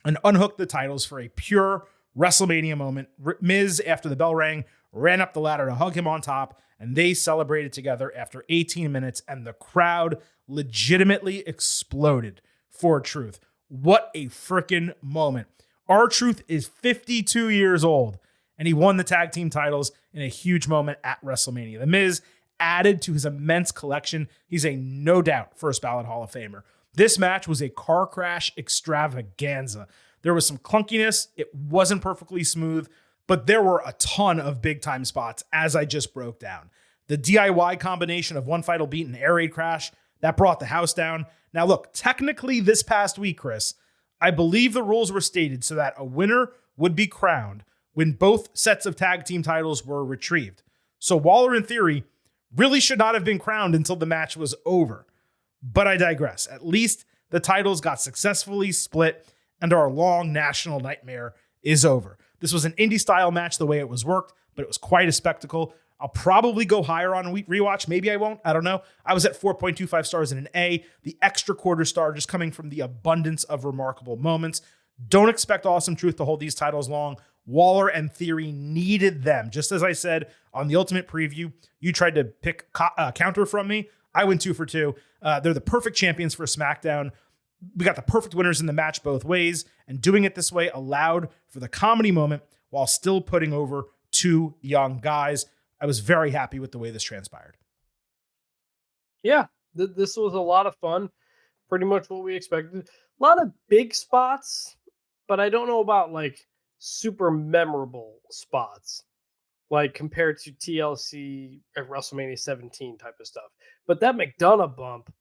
and unhooked the titles for a pure WrestleMania moment. Miz, after the bell rang, ran up the ladder to hug him on top, and they celebrated together after 18 minutes, and the crowd legitimately exploded for Truth. What a freaking moment. R-Truth is 52 years old, and he won the tag team titles in a huge moment at WrestleMania. The Miz added to his immense collection. He's a no doubt first ballot Hall of Famer. This match was a car crash extravaganza. There was some clunkiness. It wasn't perfectly smooth, but there were a ton of big time spots, as I just broke down. The DIY combination of one Vital Beat and air raid crash, that brought the house down. Now look, technically this past week, Chris, I believe the rules were stated so that a winner would be crowned when both sets of tag team titles were retrieved. So Waller, in theory, really should not have been crowned until the match was over. But I digress. At least the titles got successfully split and our long national nightmare is over. This was an indie-style match the way it was worked, but it was quite a spectacle. I'll probably go higher on a rewatch. Maybe I won't. I don't know. I was at 4.25 stars in an A. The extra quarter star just coming from the abundance of remarkable moments. Don't expect Awesome Truth to hold these titles long. Waller and Theory needed them. Just as I said on the Ultimate Preview, you tried to pick counter from me. I went 2 for 2. They're the perfect champions for SmackDown. We got the perfect winners in the match both ways, and doing it this way allowed for the comedy moment while still putting over 2 young guys. I was very happy with the way this transpired. Yeah, this was a lot of fun. Pretty much what we expected. A lot of big spots, but I don't know about like super memorable spots, like compared to TLC at WrestleMania 17 type of stuff. But that McDonough bump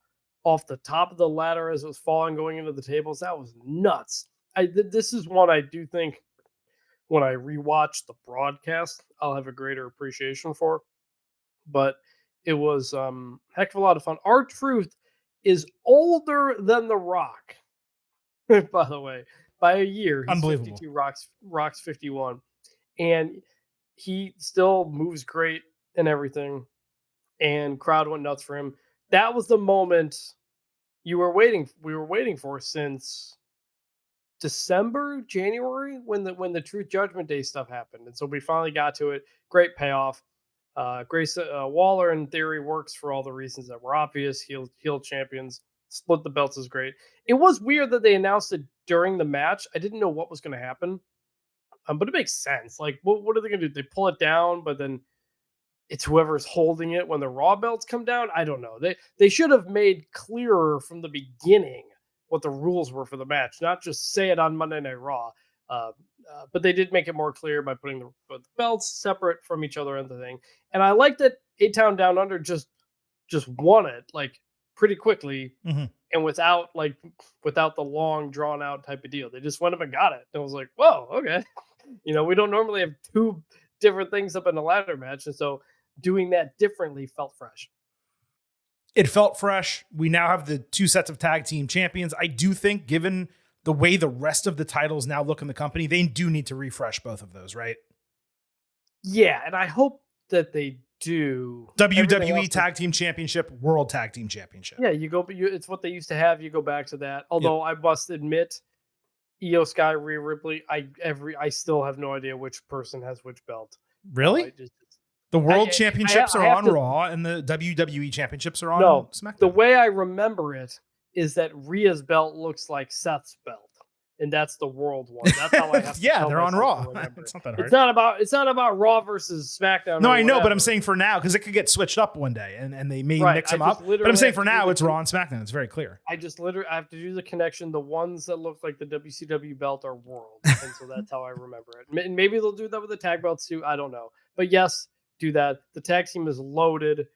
off the top of the ladder as it was falling going into the tables, that was nuts. This is one I do think when I rewatch the broadcast, I'll have a greater appreciation for. But it was heck of a lot of fun. R-Truth is older than The Rock, by the way, by a year. He's Unbelievable. 52, Rock's 51. And he still moves great and everything. And crowd went nuts for him. That was the moment we were waiting for since January, when the Truth Judgment Day stuff happened. And so we finally got to it. Great payoff. Waller in Theory works for all the reasons that were obvious. Heel champions. Split the belts is great. It was weird that they announced it during the match. I didn't know what was going to happen. But it makes sense. Like, what are they going to do? They pull it down, but then it's whoever's holding it when the Raw belts come down. I don't know. They should have made clearer from the beginning what the rules were for the match, not just say it on Monday Night Raw. But they did make it more clear by putting the belts separate from each other and the thing. And I like that A-Town Down Under just won it like pretty quickly, and without the long drawn out type of deal. They just went up and got it. And I was like, whoa, okay. We don't normally have 2 different things up in a ladder match, and so doing that differently felt fresh. It felt fresh. We now have the 2 sets of tag team champions. I do think, given the way the rest of the titles now look in the company, they do need to refresh both of those, right? Yeah, and I hope that they do. WWE Tag Team Championship, World Tag Team Championship. Yeah, it's what they used to have. You go back to that. Although I must admit, Io Sky, Rhea Ripley, I still have no idea which person has which belt. Really? The World Championships are on Raw, and the WWE Championships are on SmackDown. The way I remember it is that Rhea's belt looks like Seth's belt, and that's the World one. That's how I have to yeah, they're on Raw. It's not that hard. It's not about Raw versus SmackDown. No, I know, but I'm saying for now, because it could get switched up one day, and they may mix them up. But I'm saying for now, it's Raw and SmackDown. It's very clear. I have to do the connection. The ones that look like the WCW belt are World, and so that's how I remember it. And maybe they'll do that with the tag belts too. I don't know, but yes, do that. The tag team is loaded.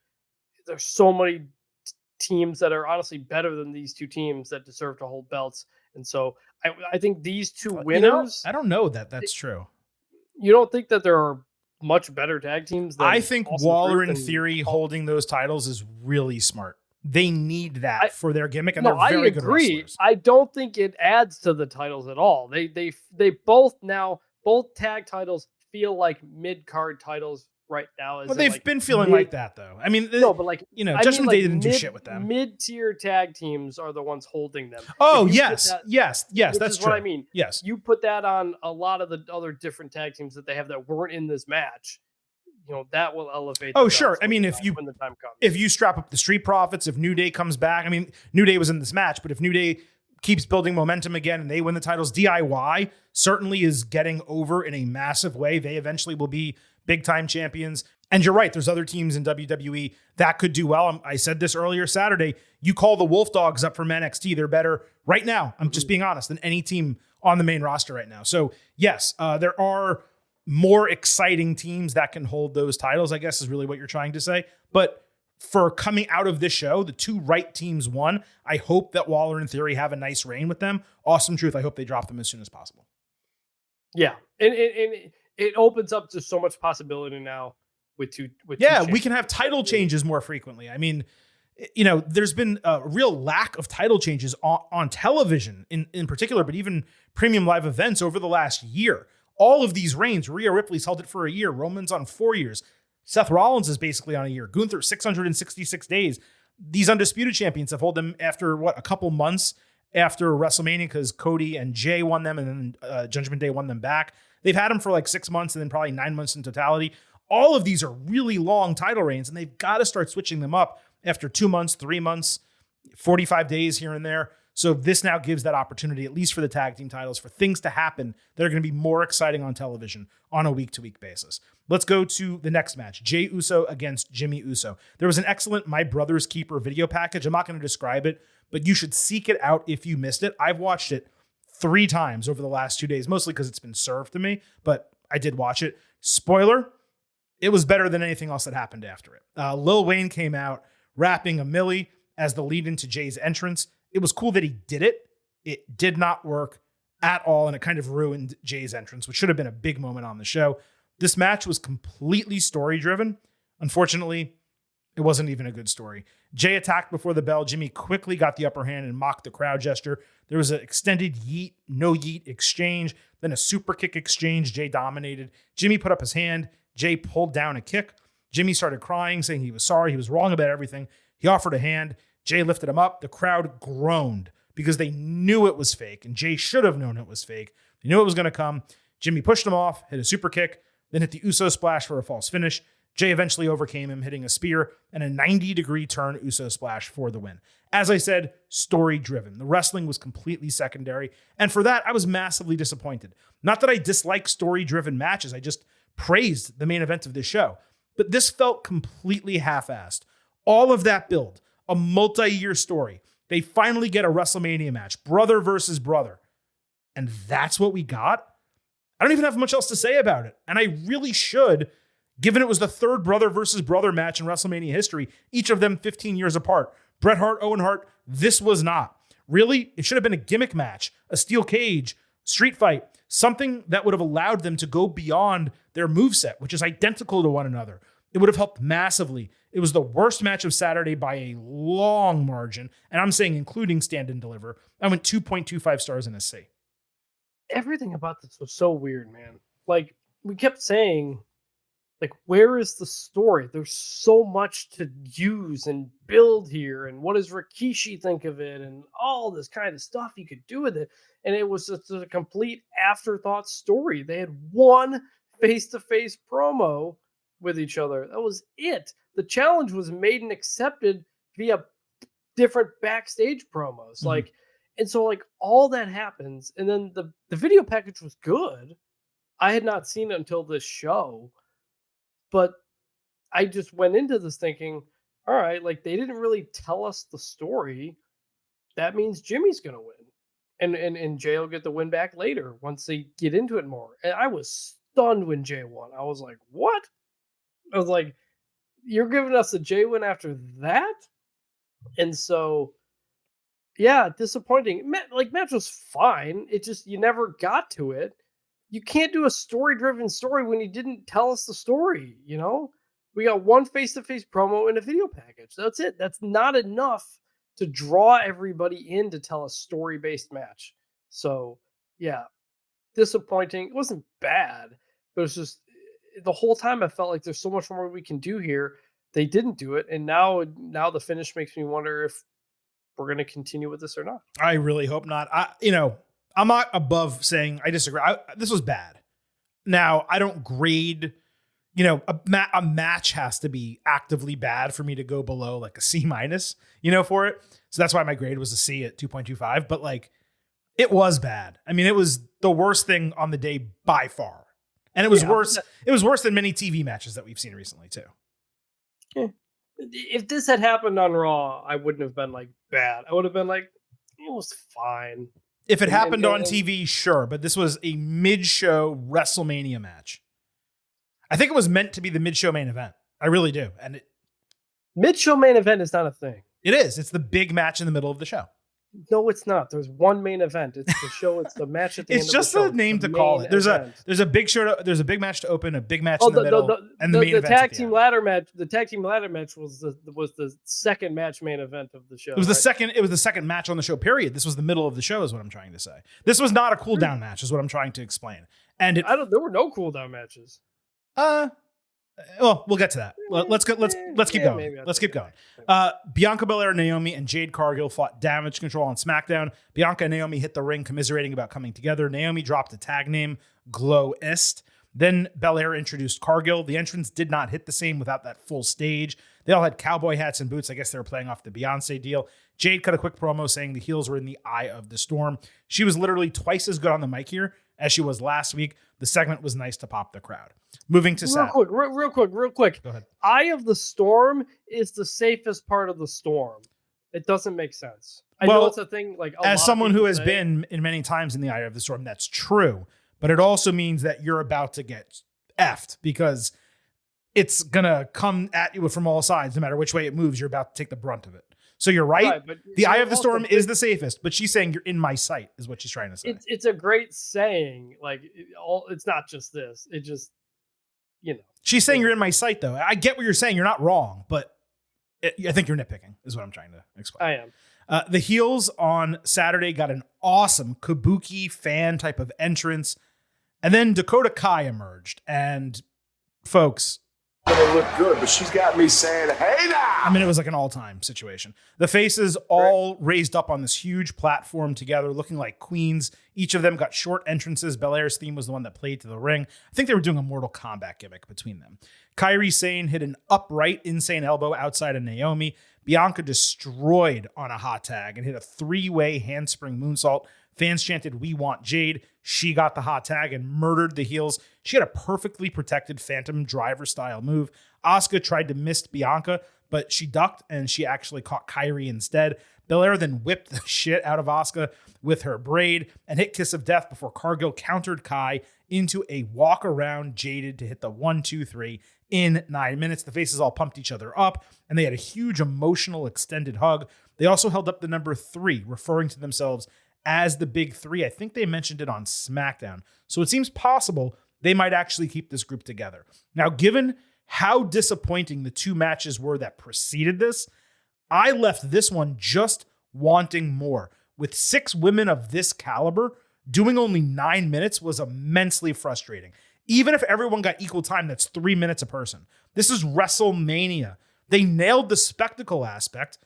There's so many teams that are honestly better than these 2 teams that deserve to hold belts. And so I think these 2 winners... I don't know that that's true. You don't think that there are much better tag teams? I think Waller in Theory holding those titles is really smart. they need that for their gimmick, and No, they're very I good agree. wrestlers. I don't think it adds to the titles at all. They both tag titles feel like mid-card titles right now. Well, they've been feeling like that, though. I mean, Judgment Day didn't do shit with them. Mid-tier tag teams are the ones holding them. Oh, yes, that's true. What I mean. Yes. You put that on a lot of the other different tag teams that they have that weren't in this match. That will elevate. Oh, sure. I mean, when the time comes. If you strap up the Street Profits, if New Day comes back, I mean, New Day was in this match, but if New Day keeps building momentum again and they win the titles, DIY certainly is getting over in a massive way. They eventually will be big time champions. And you're right, there's other teams in WWE that could do well. I said this earlier Saturday. You call the Wolf Dogs up from NXT, they're better right now. I'm just being honest, than any team on the main roster right now. So yes, there are more exciting teams that can hold those titles, I guess is really what you're trying to say. But for coming out of this show, the two right teams won. I hope that Waller and Theory have a nice reign with them. Awesome Truth, I hope they drop them as soon as possible. Yeah, and it opens up to so much possibility now with two we can have title changes more frequently. I mean, there's been a real lack of title changes on television in particular, but even premium live events over the last year. All of these reigns, Rhea Ripley's held it for a year. Roman's on 4 years. Seth Rollins is basically on a year. Gunther, 666 days. These undisputed champions have held them after, a couple months after WrestleMania, because Cody and Jay won them, and then Judgment Day won them back. They've had them for like 6 months and then probably 9 months in totality. All of these are really long title reigns, and they've got to start switching them up after 2 months, 3 months, 45 days here and there. So this now gives that opportunity, at least for the tag team titles, for things to happen that are going to be more exciting on television on a week-to-week basis. Let's go to the next match, Jey Uso against Jimmy Uso. There was an excellent My Brother's Keeper video package. I'm not going to describe it, but you should seek it out if you missed it. I've watched it 3 times over the last 2 days, mostly because it's been served to me, but I did watch it. Spoiler, it was better than anything else that happened after it. Lil Wayne came out rapping a Millie as the lead into Jay's entrance. It was cool that he did it. It did not work at all, and it kind of ruined Jay's entrance, which should have been a big moment on the show. This match was completely story-driven. Unfortunately, it wasn't even a good story. Jay attacked before the bell. Jimmy quickly got the upper hand and mocked the crowd gesture. There was an extended yeet, no yeet exchange, then a super kick exchange. Jay dominated. Jimmy put up his hand. Jay pulled down a kick. Jimmy started crying, saying he was sorry. He was wrong about everything. He offered a hand. Jay lifted him up. The crowd groaned because they knew it was fake, and Jay should have known it was fake. They knew it was going to come. Jimmy pushed him off, hit a super kick, then hit the Uso splash for a false finish. Jay eventually overcame him, hitting a spear and a 90-degree turn Uso splash for the win. As I said, story-driven. The wrestling was completely secondary, and for that, I was massively disappointed. Not that I dislike story-driven matches, I just praised the main event of this show. But this felt completely half-assed. All of that build, a multi-year story. They finally get a WrestleMania match, brother versus brother. And that's what we got? I don't even have much else to say about it. And I really should, given it was the third brother versus brother match in WrestleMania history, each of them 15 years apart. Bret Hart, Owen Hart, this was not. Really, it should have been a gimmick match, a steel cage, street fight, something that would have allowed them to go beyond their moveset, which is identical to one another. It would have helped massively. It was the worst match of Saturday by a long margin, and I'm saying including Stand and Deliver. I went 2.25 stars in a C. Everything about this was so weird, man. Like, we kept saying, like, where is the story? There's so much to use and build here, and what does Rikishi think of it, and all this kind of stuff you could do with it. And it was just a complete afterthought story. They had one face-to-face promo with each other. That was it. The challenge was made and accepted via different backstage promos. Mm-hmm. And so all that happens, and then the video package was good. I had not seen it until this show, but I just went into this thinking, all right, they didn't really tell us the story. That means Jimmy's gonna win, and Jay will get the win back later once they get into it more. And I was stunned when Jay won. I was like, what? I was like, you're giving us a Jay win after that? And so, yeah, disappointing. Match was fine. It just, you never got to it. You can't do a story-driven story when you didn't tell us the story, you know? We got one face-to-face promo and a video package. That's it. That's not enough to draw everybody in to tell a story-based match. So, yeah, disappointing. It wasn't bad, but it's just the whole time I felt like there's so much more we can do here. They didn't do it, and now the finish makes me wonder if we're going to continue with this or not. I really hope not. I'm not above saying I disagree. This was bad. Now, I don't grade, a match has to be actively bad for me to go below like a C minus, for it. So that's why my grade was a C at 2.25. But like, it was bad. I mean, it was the worst thing on the day by far. And it was worse. It was worse than many TV matches that we've seen recently too. Yeah. If this had happened on Raw, I wouldn't have been like bad. I would have been like, it was fine. If it happened on TV, sure. But this was a mid-show WrestleMania match. I think it was meant to be the mid-show main event. I really do. And mid-show main event is not a thing. It is. It's the big match in the middle of the show. No, it's not. There's one main event. It's the show. It's the match at the end of the show. It's just a name to call it. There's a big show. There's a big match to open, a big match in the middle, and the main event. The tag team ladder match. The tag team ladder match was the second match main event of the show. It was the second. It was the second match on the show. Period. This was the middle of the show. Is what I'm trying to say. This was not a cool down match. Is what I'm trying to explain. And there were no cool down matches. Well, we'll get to that. Let's keep going. Let's keep going. Bianca Belair, Naomi, and Jade Cargill fought Damage Control on SmackDown. Bianca and Naomi hit the ring, commiserating about coming together. Naomi dropped a tag name, Glowist. Then Belair introduced Cargill. The entrance did not hit the same without that full stage. They all had cowboy hats and boots. I guess they were playing off the Beyonce deal. Jade cut a quick promo saying the heels were in the eye of the storm. She was literally twice as good on the mic here as she was last week. The segment was nice to pop the crowd. Moving to real quick. Go ahead. Eye of the storm is the safest part of the storm. It doesn't make sense. I know it's a thing. Like as someone who has been in many times in the eye of the storm, that's true. But it also means that you're about to get effed because it's gonna come at you from all sides. No matter which way it moves, you're about to take the brunt of it. So you're right. But the eye of the storm is the safest, but she's saying you're in my sight is what she's trying to say. It's a great saying. Like it's not just this. It just, She's saying you're in my sight though. I get what you're saying. You're not wrong, but I think you're nitpicking is what I'm trying to explain. I am. The heels on Saturday got an awesome kabuki fan type of entrance. And then Dakota Kai emerged. And folks, Gonna look good, but she's got me saying, hey now! I mean, it was like an all-time situation. The faces all raised up on this huge platform together, looking like queens. Each of them got short entrances. Belair's theme was the one that played to the ring. I think they were doing a Mortal Kombat gimmick between them. Kairi Sane hit an upright insane elbow outside of Naomi. Bianca destroyed on a hot tag and hit a three-way handspring moonsault. Fans chanted, "We want Jade." She got the hot tag and murdered the heels. She had a perfectly protected Phantom Driver style move. Asuka tried to miss Bianca, but she ducked and she actually caught Kairi instead. Belair then whipped the shit out of Asuka with her braid and hit Kiss of Death before Cargill countered Kai into a walk around Jaded to hit the 1-2-3 in 9 minutes. The faces all pumped each other up and they had a huge emotional extended hug. They also held up the number 3, referring to themselves as the big 3. I think they mentioned it on SmackDown. So it seems possible they might actually keep this group together. Now, given how disappointing the 2 matches were that preceded this, I left this one just wanting more. With 6 women of this caliber, doing only 9 minutes was immensely frustrating. Even if everyone got equal time, that's 3 minutes a person. This is WrestleMania. They nailed the spectacle aspect.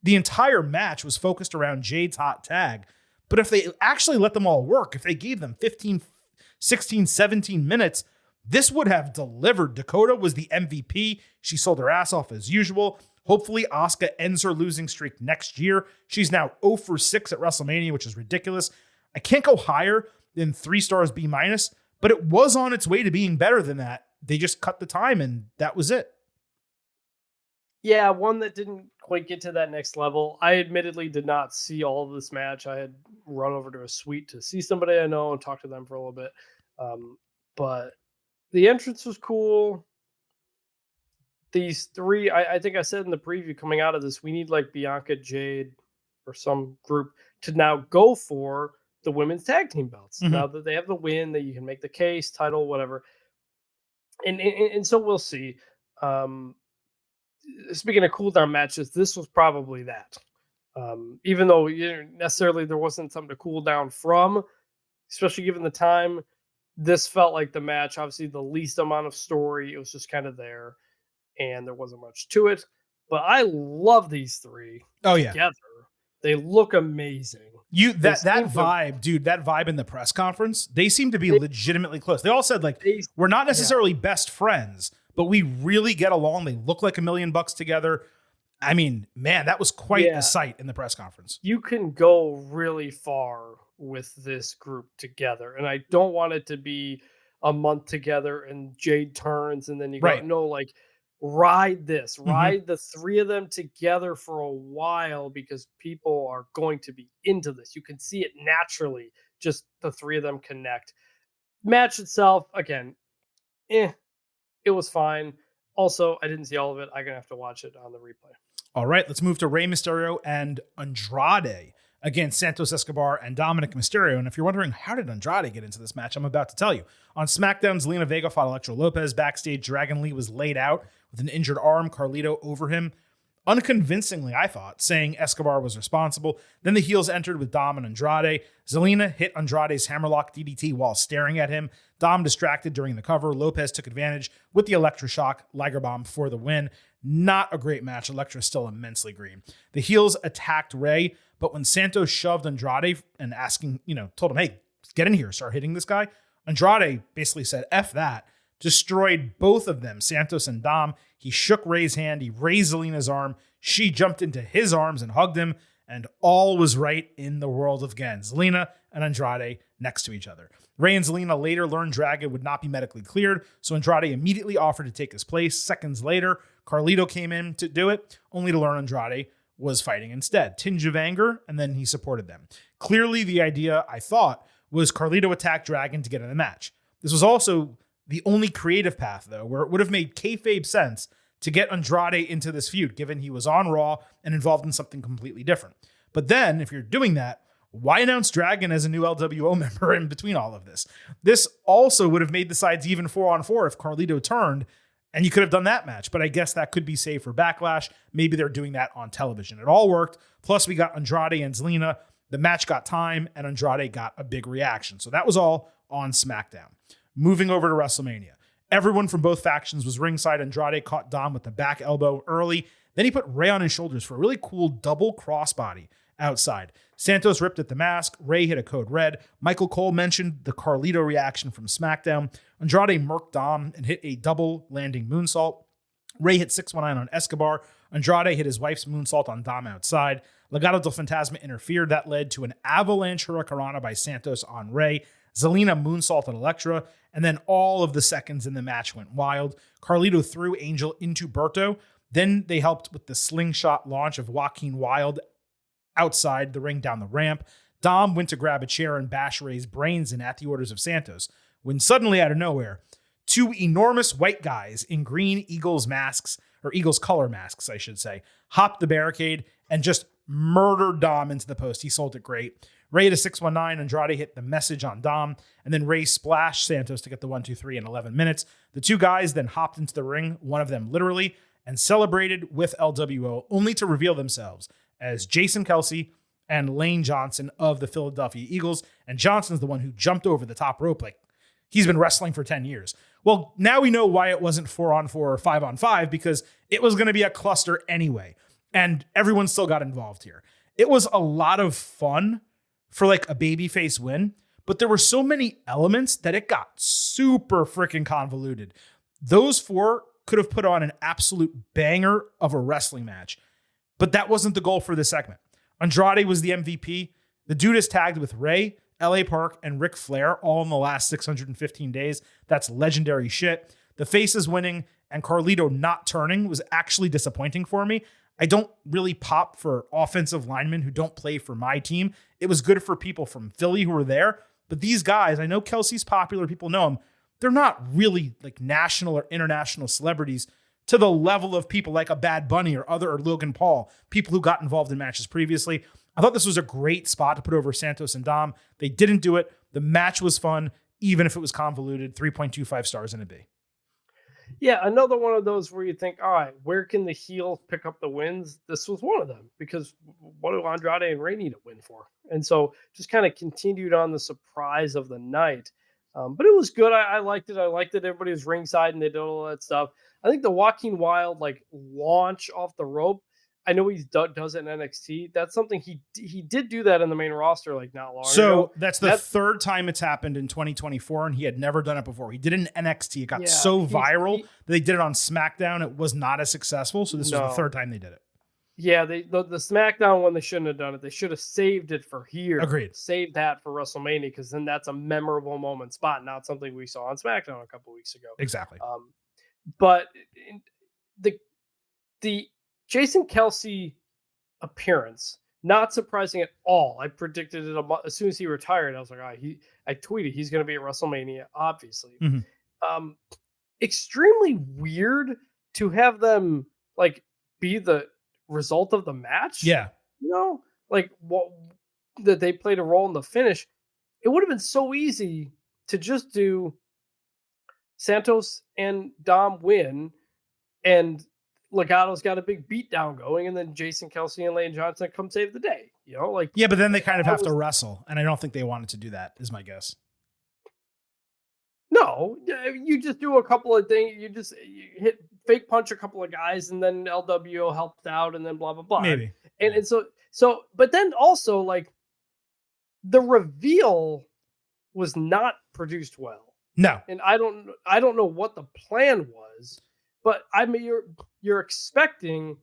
The entire match was focused around Jade's hot tag. But if they actually let them all work, if they gave them 15, 16, 17 minutes, this would have delivered. Dakota was the MVP. She sold her ass off as usual. Hopefully, Asuka ends her losing streak next year. She's now 0 for 6 at WrestleMania, which is ridiculous. I can't go higher than 3 stars B-, but it was on its way to being better than that. They just cut the time, and that was it. Yeah, one that didn't quite get to that next level. I admittedly did not see all of this match. I had run over to a suite to see somebody I know and talk to them for a little bit. But the entrance was cool. These 3, I think I said in the preview coming out of this, we need like Bianca, Jade, or some group to now go for the women's tag team belts. Mm-hmm. Now that they have the win, that you can make the case, title, whatever. And so we'll see. Um, Speaking of cooldown matches, this was probably that. Even though necessarily there wasn't something to cool down from, especially given the time, this felt like the match. Obviously, the least amount of story. It was just kind of there, and there wasn't much to it. But I love these three Oh yeah. together. They look amazing. That vibe, dude, that vibe in the press conference, they seem to be legitimately close. They all said like, we're not necessarily best friends, but we really get along. They look like $1 million together. I mean, man, that was quite a sight in the press conference. You can go really far with this group together. And I don't want it to be a month together and Jade turns and then you go, no, like ride this, ride the three of them together for a while because people are going to be into this. You can see it naturally, just the three of them connect. Match itself, again, it was fine. Also, I didn't see all of it. I'm going to have to watch it on the replay. All right, let's move to Rey Mysterio and Andrade against Santos Escobar and Dominic Mysterio. And if you're wondering, how did Andrade get into this match? I'm about to tell you. On SmackDown, Zelina Vega fought Elektra Lopez. Backstage, Dragon Lee was laid out with an injured arm, Carlito over him. Unconvincingly, I thought, saying Escobar was responsible. Then the heels entered with Dom and Andrade. Zelina hit Andrade's hammerlock DDT while staring at him. Dom distracted during the cover. Lopez took advantage with the electroshock Liger Bomb for the win. Not a great match. Elektra still immensely green. The heels attacked Rey, but when Santos shoved Andrade and told him, hey, get in here, start hitting this guy, Andrade basically said, F that, destroyed both of them, Santos and Dom. He shook Rey's hand. He raised Zelina's arm. She jumped into his arms and hugged him, and all was right in the world again. Zelina and Andrade next to each other. Rey and Zelina later learned Dragon would not be medically cleared, so Andrade immediately offered to take his place. Seconds later, Carlito came in to do it, only to learn Andrade was fighting instead. Tinge of anger, and then he supported them. Clearly, the idea, I thought, was Carlito attack Dragon to get in the match. This was also the only creative path, though, where it would have made kayfabe sense to get Andrade into this feud, given he was on Raw and involved in something completely different. But then, if you're doing that, why announce Dragon as a new LWO member in between all of this? This also would have made the sides even 4-on-4 if Carlito turned, and you could have done that match, but I guess that could be saved for Backlash. Maybe they're doing that on television. It all worked. Plus, we got Andrade and Zelina. The match got time, and Andrade got a big reaction. So that was all on SmackDown. Moving over to WrestleMania. Everyone from both factions was ringside. Andrade caught Dom with the back elbow early. Then he put Rey on his shoulders for a really cool double crossbody outside. Santos ripped at the mask. Rey hit a code red. Michael Cole mentioned the Carlito reaction from SmackDown. Andrade murked Dom and hit a double landing moonsault. Rey hit 619 on Escobar. Andrade hit his wife's moonsault on Dom outside. Legado del Fantasma interfered. That led to an avalanche hurricanrana by Santos on Rey. Zelina moonsaulted Elektra, and then all of the seconds in the match went wild. Carlito threw Angel into Berto. Then they helped with the slingshot launch of Joaquin Wilde outside the ring down the ramp. Dom went to grab a chair and bash Rey's brains in at the orders of Santos, when suddenly out of nowhere, two enormous white guys in green Eagles masks, or Eagles color masks, I should say, hopped the barricade and just murdered Dom into the post. He sold it great. Rey hit a 619, Andrade hit the message on Dom, and then Rey splashed Santos to get the 1-2-3 in 11 minutes. The two guys then hopped into the ring, one of them literally, and celebrated with LWO, only to reveal themselves as Jason Kelsey and Lane Johnson of the Philadelphia Eagles. And Johnson's the one who jumped over the top rope like he's been wrestling for 10 years. Well, now we know why it wasn't 4-on-4 or 5-on-5, because it was going to be a cluster anyway. And everyone still got involved here. It was a lot of fun for like a babyface win, but there were so many elements that it got super freaking convoluted. Those four could have put on an absolute banger of a wrestling match, but that wasn't the goal for this segment. Andrade was the MVP. The dude is tagged with Rey, LA Park, and Ric Flair all in the last 615 days. That's legendary shit. The face is winning, and Carlito not turning was actually disappointing for me. I don't really pop for offensive linemen who don't play for my team. It was good for people from Philly who were there, but these guys, I know Kelsey's popular, people know him. They're not really like national or international celebrities to the level of people like a Bad Bunny or Logan Paul, people who got involved in matches previously. I thought this was a great spot to put over Santos and Dom. They didn't do it. The match was fun, even if it was convoluted. 3.25 stars in a B. Yeah, another one of those where you think, all right, where can the heels pick up the wins? This was one of them because what do Andrade and Ray need to win for? And so just kind of continued on the surprise of the night. But it was good. I liked it. I liked that everybody was ringside and they did all that stuff. I think the Joaquin Wild like launch off the rope. I know he does it in NXT. That's something he did do that in the main roster like not long ago. So that's the third time it's happened in 2024, and he had never done it before. He did it in NXT. It got so viral that they did it on SmackDown. It was not as successful, so this was the third time they did it. Yeah, the SmackDown one, they shouldn't have done it. They should have saved it for here. Agreed. Saved that for WrestleMania because then that's a memorable moment spot, not something we saw on SmackDown a couple weeks ago. Exactly. But the Jason Kelsey appearance, not surprising at all. I predicted it as soon as he retired. I was like, I tweeted he's going to be at WrestleMania, obviously. Mm-hmm. Extremely weird to have them like be the result of the match. Yeah. Like that they played a role in the finish. It would have been so easy to just do Santos and Dom win and Legato's got a big beatdown going, and then Jason Kelsey and Lane Johnson come save the day. Yeah, but then they kind of have to wrestle, and I don't think they wanted to do that. Is my guess. No, you just do a couple of things. You hit fake punch a couple of guys, and then LWO helped out, and then blah blah blah. Maybe. And so, but then also like the reveal was not produced well. No, and I don't know what the plan was. But I mean, you're expecting,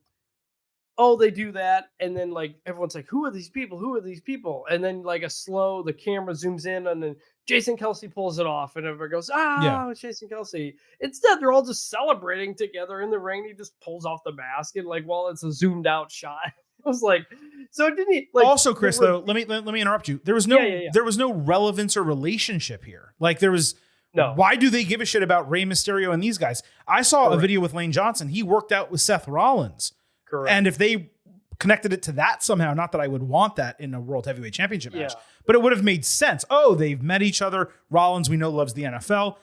they do that, and then like everyone's like, who are these people? Who are these people? And then like the camera zooms in, and then Jason Kelsey pulls it off, and everybody goes, it's Jason Kelsey. Instead, they're all just celebrating together in the ring. He just pulls off the mask, and like, it's a zoomed out shot. It was like, so didn't he? Like, also, Chris, though, let me interrupt you. There was no relevance or relationship here. Like there was. No. Why do they give a shit about Rey Mysterio and these guys? I saw a video with Lane Johnson. He worked out with Seth Rollins. Correct. And if they connected it to that somehow, not that I would want that in a World Heavyweight Championship match, but it would have made sense. Oh, they've met each other. Rollins, we know, loves the NFL.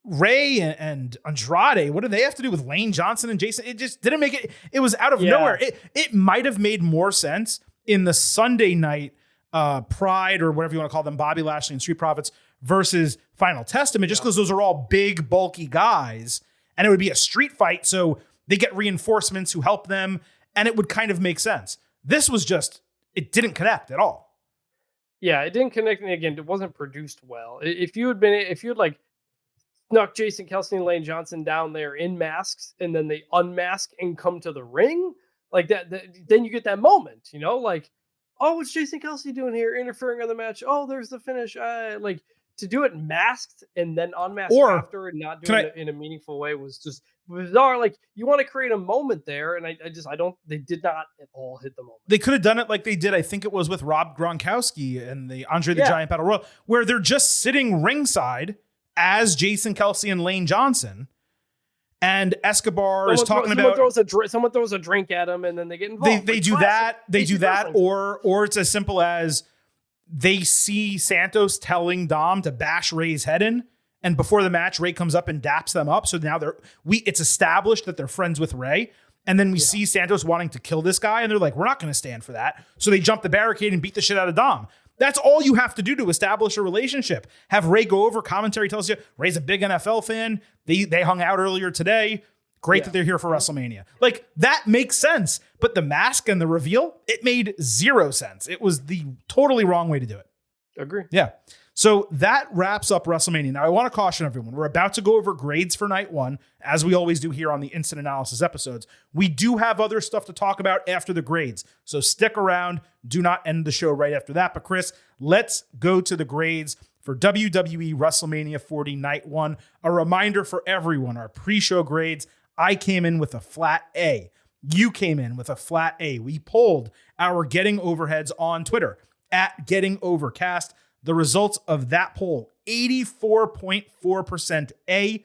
Rey and Andrade, what do they have to do with Lane Johnson and Jason? It just didn't make it. It was out of nowhere. It might have made more sense in the Sunday night Pride or whatever you want to call them, Bobby Lashley and Street Profits versus Final Testament, just because those are all big, bulky guys, and it would be a street fight, so they get reinforcements who help them, and it would kind of make sense. This was just, it didn't connect at all. Yeah, it didn't connect, and again, it wasn't produced well. If you had like snuck Jason Kelsey and Lane Johnson down there in masks, and then they unmask and come to the ring, like that then you get that moment, like, what's Jason Kelsey doing here, interfering on the match? There's the finish. Like, to do it masked and then unmasked after and not doing it in a meaningful way was just bizarre. Like, you want to create a moment there, and they did not at all hit the moment. They could have done it like they did, I think it was with Rob Gronkowski and the Andre the Giant Battle Royal, where they're just sitting ringside as Jason Kelsey and Lane Johnson, and Escobar is talking about someone throws a drink at him, and then they get involved. They do that. They do that, or it's as simple as they see Santos telling Dom to bash Ray's head in, and before the match, Ray comes up and daps them up. So now it's established that they're friends with Ray. And then we see Santos wanting to kill this guy, and they're like, we're not going to stand for that. So they jump the barricade and beat the shit out of Dom. That's all you have to do to establish a relationship. Have Ray go over, commentary tells you Ray's a big NFL fan. They hung out earlier today. Great that they're here for WrestleMania. Like, that makes sense. But the mask and the reveal, it made zero sense. It was the totally wrong way to do it. Agree. Yeah. So that wraps up WrestleMania. Now, I want to caution everyone. We're about to go over grades for night one, as we always do here on the Instant Analysis episodes. We do have other stuff to talk about after the grades, so stick around. Do not end the show right after that. But Chris, let's go to the grades for WWE WrestleMania 40 Night 1. A reminder for everyone, our pre-show grades, I came in with a flat A. You came in with a flat A. We polled our Getting Overheads on Twitter, at Getting Overcast. The results of that poll, 84.4% A,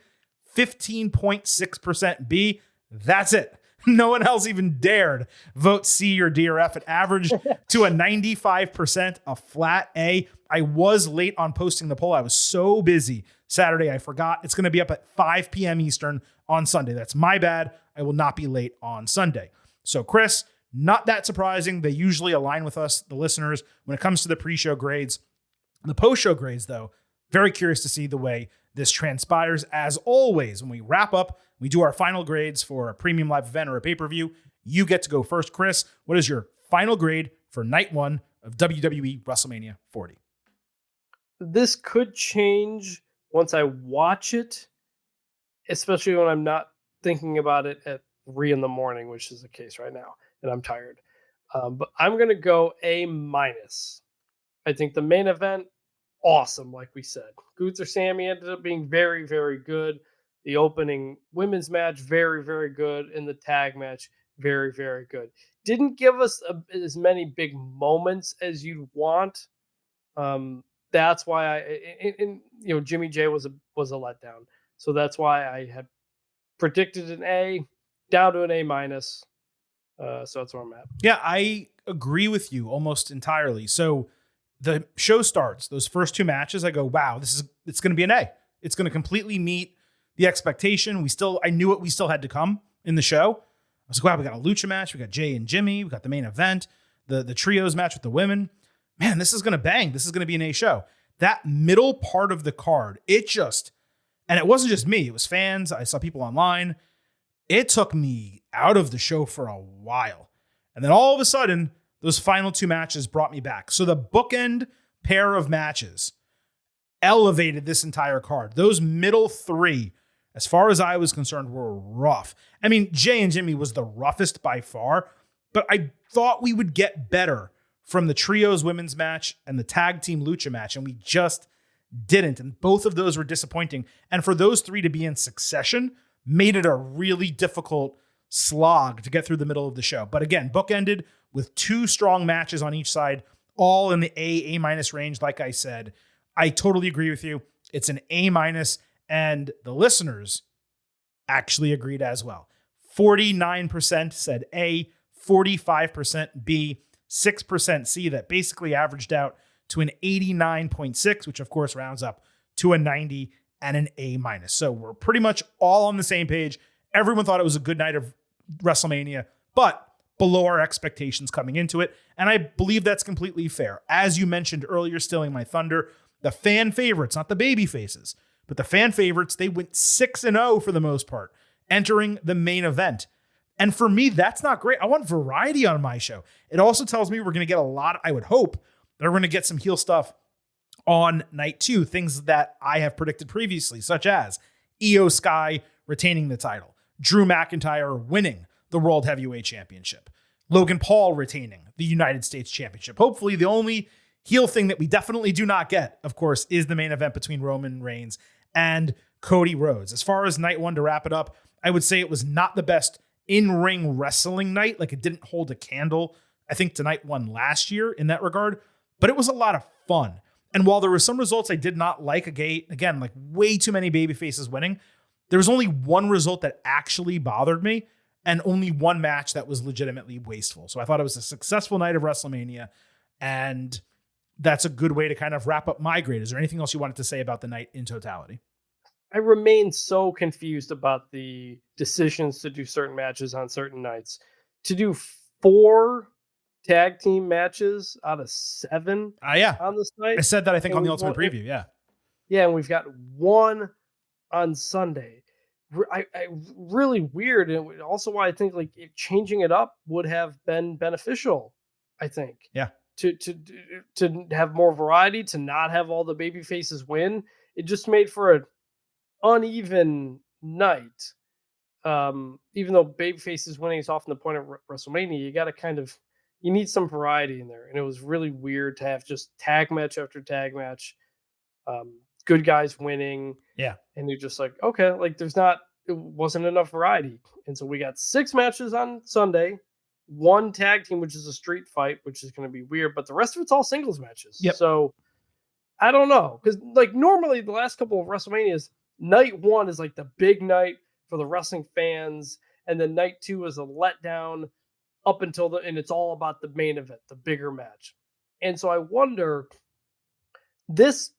15.6% B. That's it. No one else even dared vote C or D or F. It averaged to a 95%, a flat A. I was late on posting the poll. I was so busy Saturday, I forgot. It's going to be up at 5 p.m. Eastern on Sunday. That's my bad. I will not be late on Sunday. So Chris, not that surprising. They usually align with us, the listeners, when it comes to the pre-show grades. The post-show grades, though, very curious to see the way this transpires. As always, when we wrap up, we do our final grades for a premium live event or a pay-per-view. You get to go first. Chris, what is your final grade for night one of WWE WrestleMania 40? This could change once I watch it, especially when I'm not thinking about it at 3 a.m, which is the case right now, and I'm tired. But I'm going to go A-. I think the main event, awesome, like we said. Gunther Sammy ended up being very, very good. The opening women's match, very, very good. And the tag match, very, very good. Didn't give us as many big moments as you'd want. That's why Jimmy J was a letdown. So that's why I had predicted an A, down to an A-. So that's where I'm at. Yeah, I agree with you almost entirely. So the show starts, those first two matches, I go, wow, it's going to be an A. It's going to completely meet the expectation. I knew what we still had to come in the show. I was like, wow, we got a lucha match. We got Jay and Jimmy. We got the main event, the trios match with the women. Man, this is going to bang. This is going to be an A show. That middle part of the card, and it wasn't just me. It was fans. I saw people online. It took me out of the show for a while. And then all of a sudden, those final two matches brought me back. So the bookend pair of matches elevated this entire card. Those middle three, as far as I was concerned, were rough. I mean, Jay and Jimmy was the roughest by far, but I thought we would get better from the trios women's match and the tag team lucha match, and we just didn't. And both of those were disappointing. And for those three to be in succession made it a really difficult slog to get through the middle of the show. But again, bookended with two strong matches on each side, all in the A- range. Like I said, I totally agree with you. It's an A-, and the listeners actually agreed as well. 49% said A, 45% B, 6% C. That basically averaged out to an 89.6, which of course rounds up to a 90 and an A-. So we're pretty much all on the same page. Everyone thought it was a good night of WrestleMania, but below our expectations coming into it. And I believe that's completely fair. As you mentioned earlier, stealing my thunder, the fan favorites, not the baby faces, but the fan favorites, they went 6-0 for the most part, entering the main event. And for me, that's not great. I want variety on my show. It also tells me we're going to get a lot, I would hope, that we're going to get some heel stuff on night two, things that I have predicted previously, such as Io Sky retaining the title, Drew McIntyre winning the World Heavyweight Championship, Logan Paul retaining the United States Championship. Hopefully, the only heel thing that we definitely do not get, of course, is the main event between Roman Reigns and Cody Rhodes. As far as night one, to wrap it up, I would say it was not the best in-ring wrestling night. Like, it didn't hold a candle, I think, to night one last year in that regard, but it was a lot of fun. And while there were some results I did not like, again, like way too many baby faces winning, there was only one result that actually bothered me and only one match that was legitimately wasteful. So I thought it was a successful night of WrestleMania, and that's a good way to kind of wrap up my grade. Is there anything else you wanted to say about the night in totality? I remain so confused about the decisions to do certain matches on certain nights. To do 4 tag team matches out of 7 on this night. I said that, I think, on the Ultimate Preview. Yeah. Yeah, and we've got 1 on Sunday. I really weird, and also why I think like changing it up would have been beneficial. I think. Yeah. To have more variety, to not have all the baby faces win, it just made for an uneven night. Even though baby faces winning is often the point of WrestleMania, you got to you need some variety in there, and it was really weird to have just tag match after tag match. Good guys winning. Yeah. And you're just like, okay, like it wasn't enough variety. And so we got 6 matches on Sunday, 1 tag team, which is a street fight, which is going to be weird, but the rest of it's all singles matches. Yep. So I don't know. Because like normally the last couple of WrestleManias, night 1 is like the big night for the wrestling fans. And then night 2 is a letdown up until and it's all about the main event, the bigger match. And so I wonder, this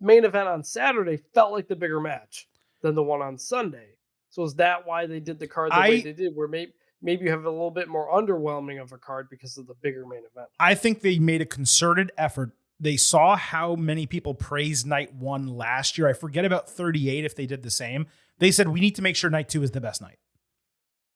main event on Saturday felt like the bigger match than the one on Sunday. So is that why they did the card the way they did, where maybe you have a little bit more underwhelming of a card because of the bigger main event? I think they made a concerted effort. They saw how many people praised night 1 last year. I forget about 38 if they did the same. They said, we need to make sure night 2 is the best night.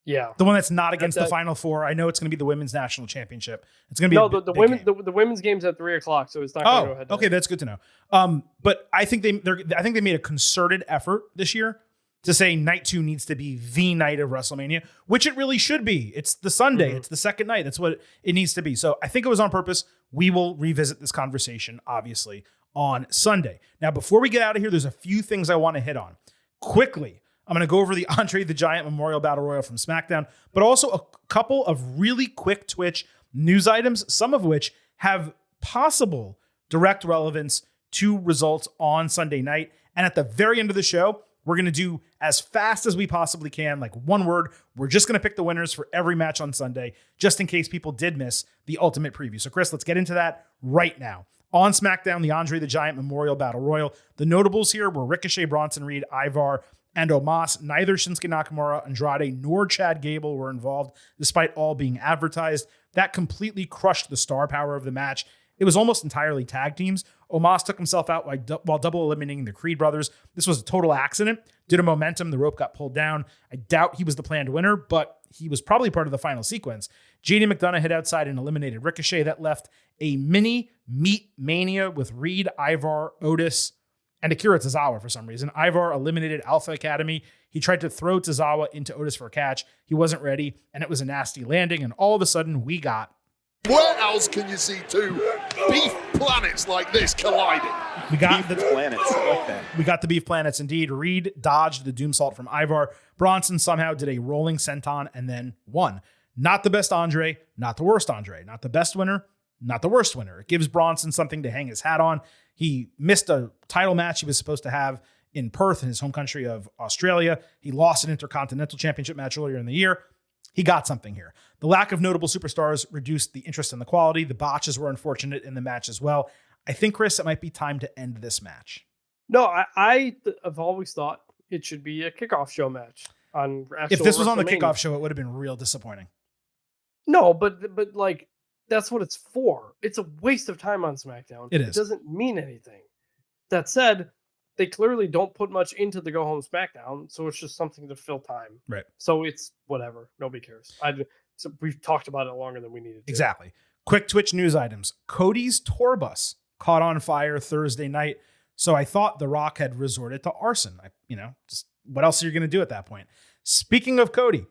Yeah. The one that's not against the Final Four. I know it's going to be the Women's National Championship. It's going to be the women's game's at 3:00, so it's not going to go ahead. Okay, that's good to know. But I think they made a concerted effort this year to say night 2 needs to be the night of WrestleMania, which it really should be. It's the Sunday. Mm-hmm. It's the second night. That's what it needs to be. So I think it was on purpose. We will revisit this conversation, obviously, on Sunday. Now, before we get out of here, there's a few things I want to hit on. Quickly, I'm going to go over the Andre the Giant Memorial Battle Royal from SmackDown, but also a couple of really quick Twitch news items, some of which have possible direct relevance to results on Sunday night. And at the very end of the show, we're going to do as fast as we possibly can, like one word. We're just going to pick the winners for every match on Sunday, just in case people did miss the ultimate preview. So, Chris, let's get into that right now. On SmackDown, the Andre the Giant Memorial Battle Royal. The notables here were Ricochet, Bronson Reed, Ivar, and Omos. Neither Shinsuke Nakamura, Andrade, nor Chad Gable were involved, despite all being advertised. That completely crushed the star power of the match. It was almost entirely tag teams. Omos took himself out while double eliminating the Creed brothers. This was a total accident. Due to momentum, the rope got pulled down. I doubt he was the planned winner, but he was probably part of the final sequence. JD McDonough hit outside and eliminated Ricochet. That left a mini meat mania with Reed, Ivar, Otis, and Akira Tozawa for some reason. Ivar eliminated Alpha Academy. He tried to throw Tozawa into Otis for a catch. He wasn't ready, and it was a nasty landing. And all of a sudden, we got... Where else can you see two beef planets like this colliding? We got beef planets. I like that. We got the beef planets indeed. Reed dodged the Doomsault from Ivar. Bronson somehow did a rolling senton and then won. Not the best Andre, not the worst Andre. Not the best winner, not the worst winner. It gives Bronson something to hang his hat on. He missed a title match he was supposed to have in Perth in his home country of Australia. He lost an Intercontinental Championship match earlier in the year. He got something here. The lack of notable superstars reduced the interest in the quality. The botches were unfortunate in the match as well. I think, Chris, it might be time to end this match. No, I have always thought it should be a kickoff show match on actual If this was on the kickoff show, it would have been real disappointing. No, but like, that's what it's for. It's a waste of time on SmackDown. It is. It doesn't mean anything. That said, they clearly don't put much into the Go Home SmackDown, so it's just something to fill time. Right. So it's whatever. Nobody cares. So we've talked about it longer than we needed to. Exactly. Quick Twitch news items. Cody's tour bus caught on fire Thursday night, so I thought The Rock had resorted to arson. Just what else are you going to do at that point? Speaking of Cody,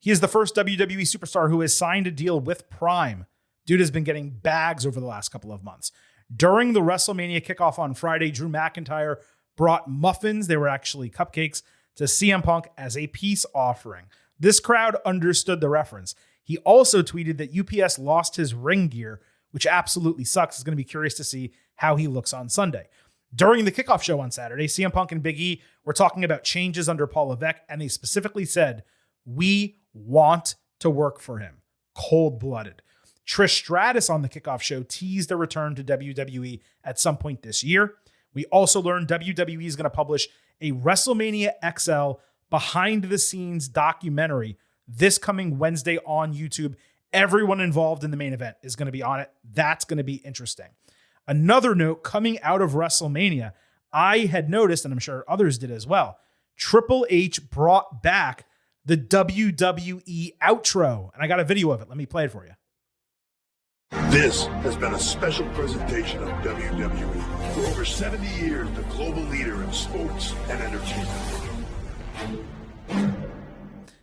he is the first WWE superstar who has signed a deal with Prime. Dude has been getting bags over the last couple of months. During the WrestleMania kickoff on Friday, Drew McIntyre brought muffins, they were actually cupcakes, to CM Punk as a peace offering. This crowd understood the reference. He also tweeted that UPS lost his ring gear, which absolutely sucks. It's going to be curious to see how he looks on Sunday. During the kickoff show on Saturday, CM Punk and Big E were talking about changes under Paul Levesque, and they specifically said, "We want to work for him." Cold-blooded. Trish Stratus on the kickoff show teased a return to WWE at some point this year. We also learned WWE is going to publish a WrestleMania XL behind-the-scenes documentary this coming Wednesday on YouTube. Everyone involved in the main event is going to be on it. That's going to be interesting. Another note, coming out of WrestleMania, I had noticed, and I'm sure others did as well, Triple H brought back the WWE outro, and I got a video of it. Let me play it for you. This has been a special presentation of WWE. For over 70 years, the global leader in sports and entertainment.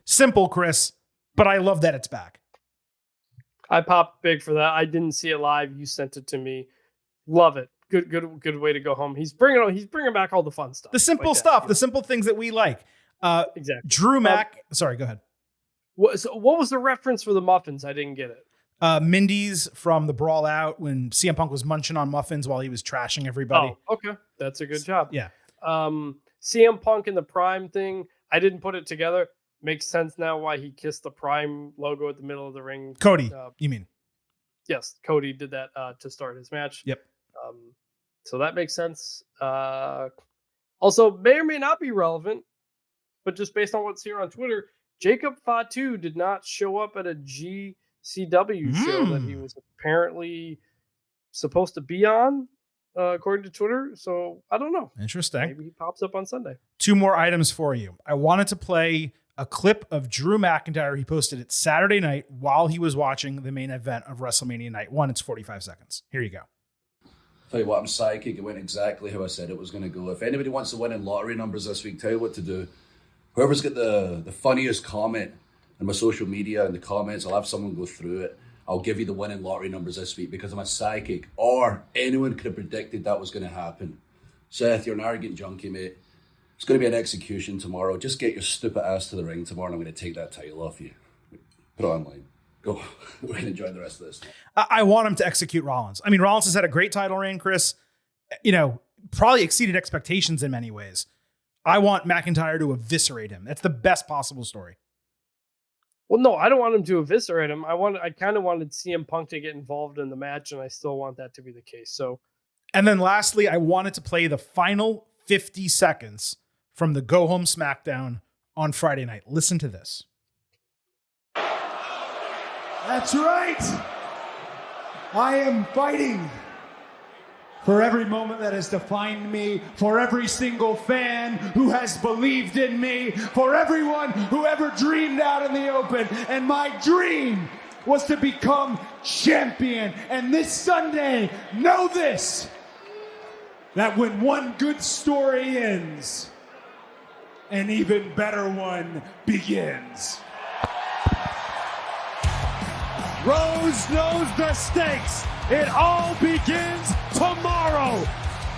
Simple, Chris, but I love that it's back. I popped big for that. I didn't see it live. You sent it to me. Love it. Good way to go home. He's bringing back all the fun stuff. The simple stuff, the simple things that we like. Exactly. Drew Mac. Sorry, go ahead. What was the reference for the muffins? I didn't get it. Mindy's from the Brawl Out when CM Punk was munching on muffins while he was trashing everybody. Oh, okay. That's a good job. Yeah. CM Punk and the Prime thing, I didn't put it together. Makes sense now why he kissed the Prime logo at the middle of the ring. Cody, you mean? Yes, Cody did that to start his match. Yep. So that makes sense. Also, may or may not be relevant. but just based on what's here on Twitter, Jacob Fatu did not show up at a GCW show that he was apparently supposed to be on, according to Twitter. So I don't know. Interesting. Maybe he pops up on Sunday. 2 more items for you. I wanted to play a clip of Drew McIntyre. He posted it Saturday night while he was watching the main event of WrestleMania Night 1. It's 45 seconds. Here you go. Tell you what, I'm psychic. It went exactly how I said it was going to go. If anybody wants to win in lottery numbers this week, tell you what to do. Whoever's got the funniest comment on my social media in the comments, I'll have someone go through it. I'll give you the winning lottery numbers this week because I'm a psychic, or anyone could have predicted that was going to happen. Seth, you're an arrogant junkie, mate. It's going to be an execution tomorrow. Just get your stupid ass to the ring tomorrow and I'm going to take that title off you. Put it online. Go. We're going to enjoy the rest of this. I want him to execute Rollins. I mean, Rollins has had a great title reign, Chris. Probably exceeded expectations in many ways. I want McIntyre to eviscerate him. That's the best possible story. Well, no, I don't want him to eviscerate him. I kind of wanted CM Punk to get involved in the match, and I still want that to be the case. So, and then lastly, I wanted to play the final 50 seconds from the Go Home SmackDown on Friday night. Listen to this. That's right. I am fighting for every moment that has defined me, for every single fan who has believed in me, for everyone who ever dreamed out in the open. And my dream was to become champion. And this Sunday, know this, that when one good story ends, an even better one begins. Rose knows the stakes. It all begins tomorrow.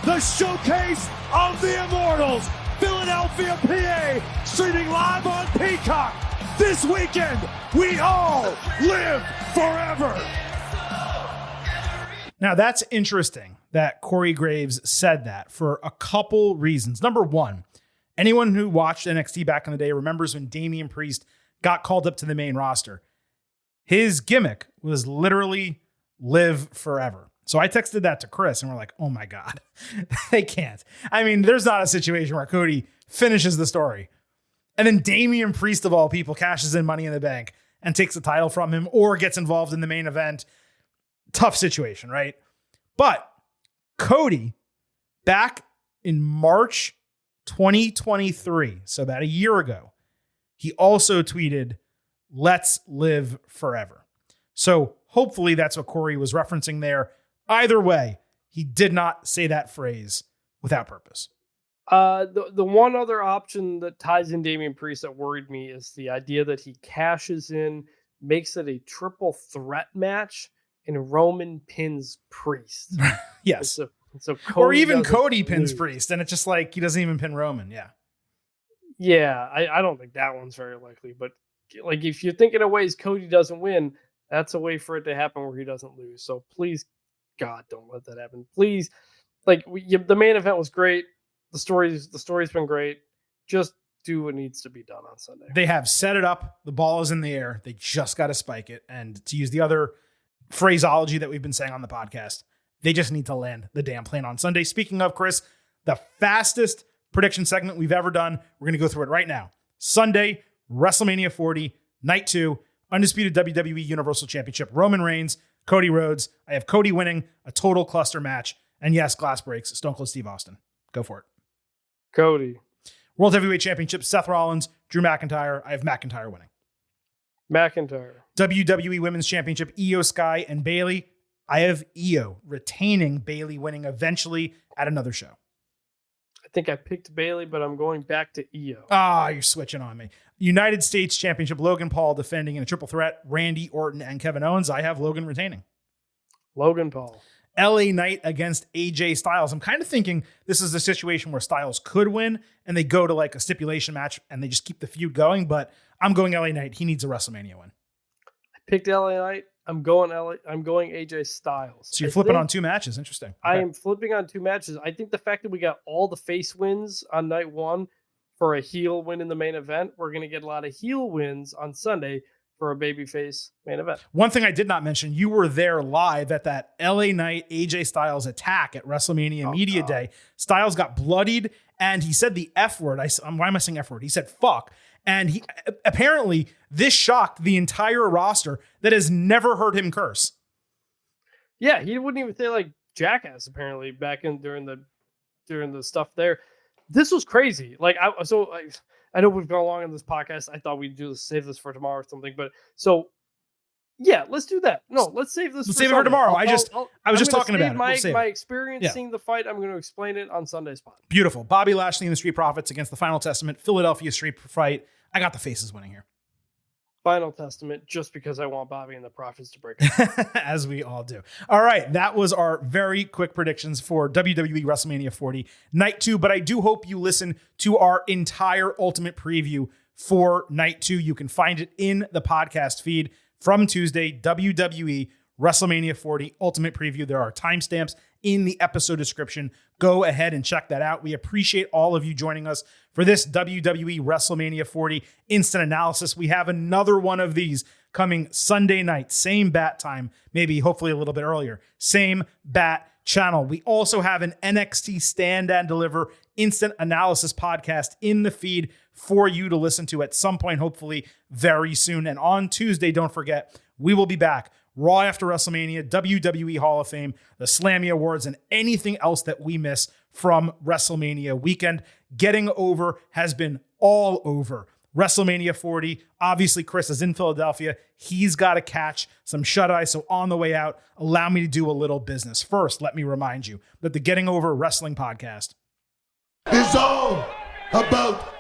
The showcase of the Immortals, Philadelphia, PA, streaming live on Peacock. This weekend, we all live forever. Now, that's interesting that Corey Graves said that for a couple reasons. Number one, anyone who watched NXT back in the day remembers when Damian Priest got called up to the main roster. His gimmick was literally live forever. So I texted that to Chris and we're like, oh my God, they can't. I mean, there's not a situation where Cody finishes the story and then Damian Priest of all people cashes in Money in the Bank and takes the title from him or gets involved in the main event. Tough situation, right? But Cody, back in March 2023, so about a year ago, he also tweeted, "Let's live forever." So hopefully that's what Corey was referencing there. Either way, he did not say that phrase without purpose. The one other option that ties in Damian Priest that worried me is the idea that he cashes in, makes it a triple threat match, and Roman pins Priest. Yes. So or even Cody pins Priest, and it's just like he doesn't even pin Roman. Yeah. Yeah, I don't think that one's very likely, but like if you're thinking of ways Cody doesn't win, that's a way for it to happen where he doesn't lose. So please, God, don't let that happen. Please, like the main event was great. The story's been great. Just do what needs to be done on Sunday. They have set it up. The ball is in the air. They just got to spike it. And to use the other phraseology that we've been saying on the podcast, they just need to land the damn plane on Sunday. Speaking of, Chris, the fastest prediction segment we've ever done. We're going to go through it right now. Sunday, WrestleMania 40, Night 2, Undisputed WWE Universal Championship, Roman Reigns, Cody Rhodes. I have Cody winning a total cluster match. And yes, glass breaks, Stone Cold Steve Austin. Go for it. Cody. World Heavyweight Championship, Seth Rollins, Drew McIntyre. I have McIntyre winning. McIntyre. WWE Women's Championship, Io Sky and Bayley. I have Io retaining, Bayley winning eventually at another show. I think I picked Bayley, but I'm going back to Io. You're switching on me. United States Championship, Logan Paul defending in a triple threat, Randy Orton and Kevin Owens. I have Logan retaining. Logan Paul. LA Knight against AJ Styles. I'm kind of thinking this is the situation where Styles could win and they go to like a stipulation match and they just keep the feud going, but I'm going LA Knight. He needs a WrestleMania win. I picked LA Knight. I'm going AJ Styles. So you're flipping on two matches. Interesting. Okay. I am flipping on two matches. I think the fact that we got all the face wins on night one for a heel win in the main event, we're going to get a lot of heel wins on Sunday for a babyface main event. One thing I did not mention, you were there live at that LA Knight AJ Styles attack at WrestleMania Media Day. Styles got bloodied and he said the F word. Why am I saying F word? He said fuck. And he apparently this shocked the entire roster that has never heard him curse. Yeah, he wouldn't even say like jackass apparently back in during the stuff there. This was crazy. Like I know we've gone long on this podcast. I thought we'd save this for tomorrow or something, but so yeah, let's do that. No, let's save this. Let's save it for tomorrow. I was just talking about my it. experience seeing the fight. I'm going to explain it on Sunday's pod. Beautiful. Bobby Lashley and the Street Profits against the Final Testament, Philadelphia Street Fight. I got the faces winning here. Final Testament, just because I want Bobby and the Profits to break up. As we all do. All right, that was our very quick predictions for WWE WrestleMania 40 Night 2, but I do hope you listen to our entire Ultimate preview for Night 2. You can find it in the podcast feed from Tuesday, WWE WrestleMania 40 Ultimate Preview. There are timestamps in the episode description. Go ahead and check that out. We appreciate all of you joining us for this WWE WrestleMania 40 instant analysis. We have another one of these coming Sunday night, same bat time, maybe hopefully a little bit earlier, same bat channel. We also have an NXT Stand and Deliver instant analysis podcast in the feed for you to listen to at some point, hopefully very soon. And on Tuesday, don't forget, we will be back Raw after WrestleMania, WWE Hall of Fame, the Slammy Awards, and anything else that we miss from WrestleMania weekend. Getting Over has been all over WrestleMania 40. Obviously, Chris is in Philadelphia. He's got to catch some shut-eye. So on the way out, allow me to do a little business. First, let me remind you that the Getting Over Wrestling podcast is all about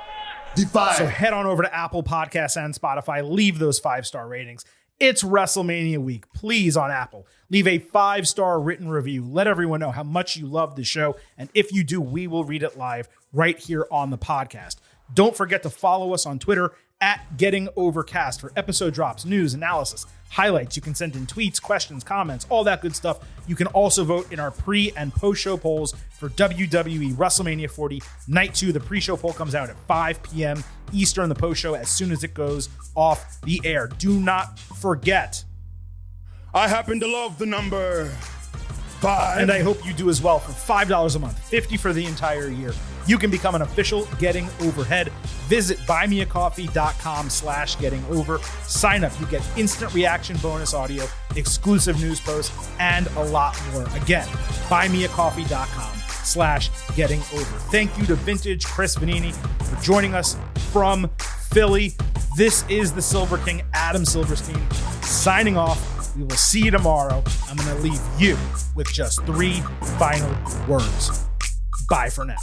the five. So head on over to Apple Podcasts and Spotify. Leave those 5-star ratings. It's WrestleMania week. Please, on Apple, leave a 5-star written review. Let everyone know how much you love the show. And if you do, we will read it live right here on the podcast. Don't forget to follow us on Twitter at Getting Overcast for episode drops, news, analysis, highlights. You can send in tweets, questions, comments, all that good stuff. You can also vote in our pre- and post-show polls for WWE WrestleMania 40 Night 2. The pre-show poll comes out at 5 p.m. Eastern, the post-show as soon as it goes off the air. Do not forget, I happen to love the number 5. and I hope you do as well, for $5 a month, $50 for the entire year. You can become an official Getting Overhead. Visit buymeacoffee.com/gettingover. Sign up. You get instant reaction bonus audio, exclusive news posts, and a lot more. Again, buymeacoffee.com/gettingover. Thank you to Vintage Chris Vanini for joining us from Philly. This is the Silver King, Adam Silverstein, signing off. We will see you tomorrow. I'm going to leave you with just 3 final words. Bye for now.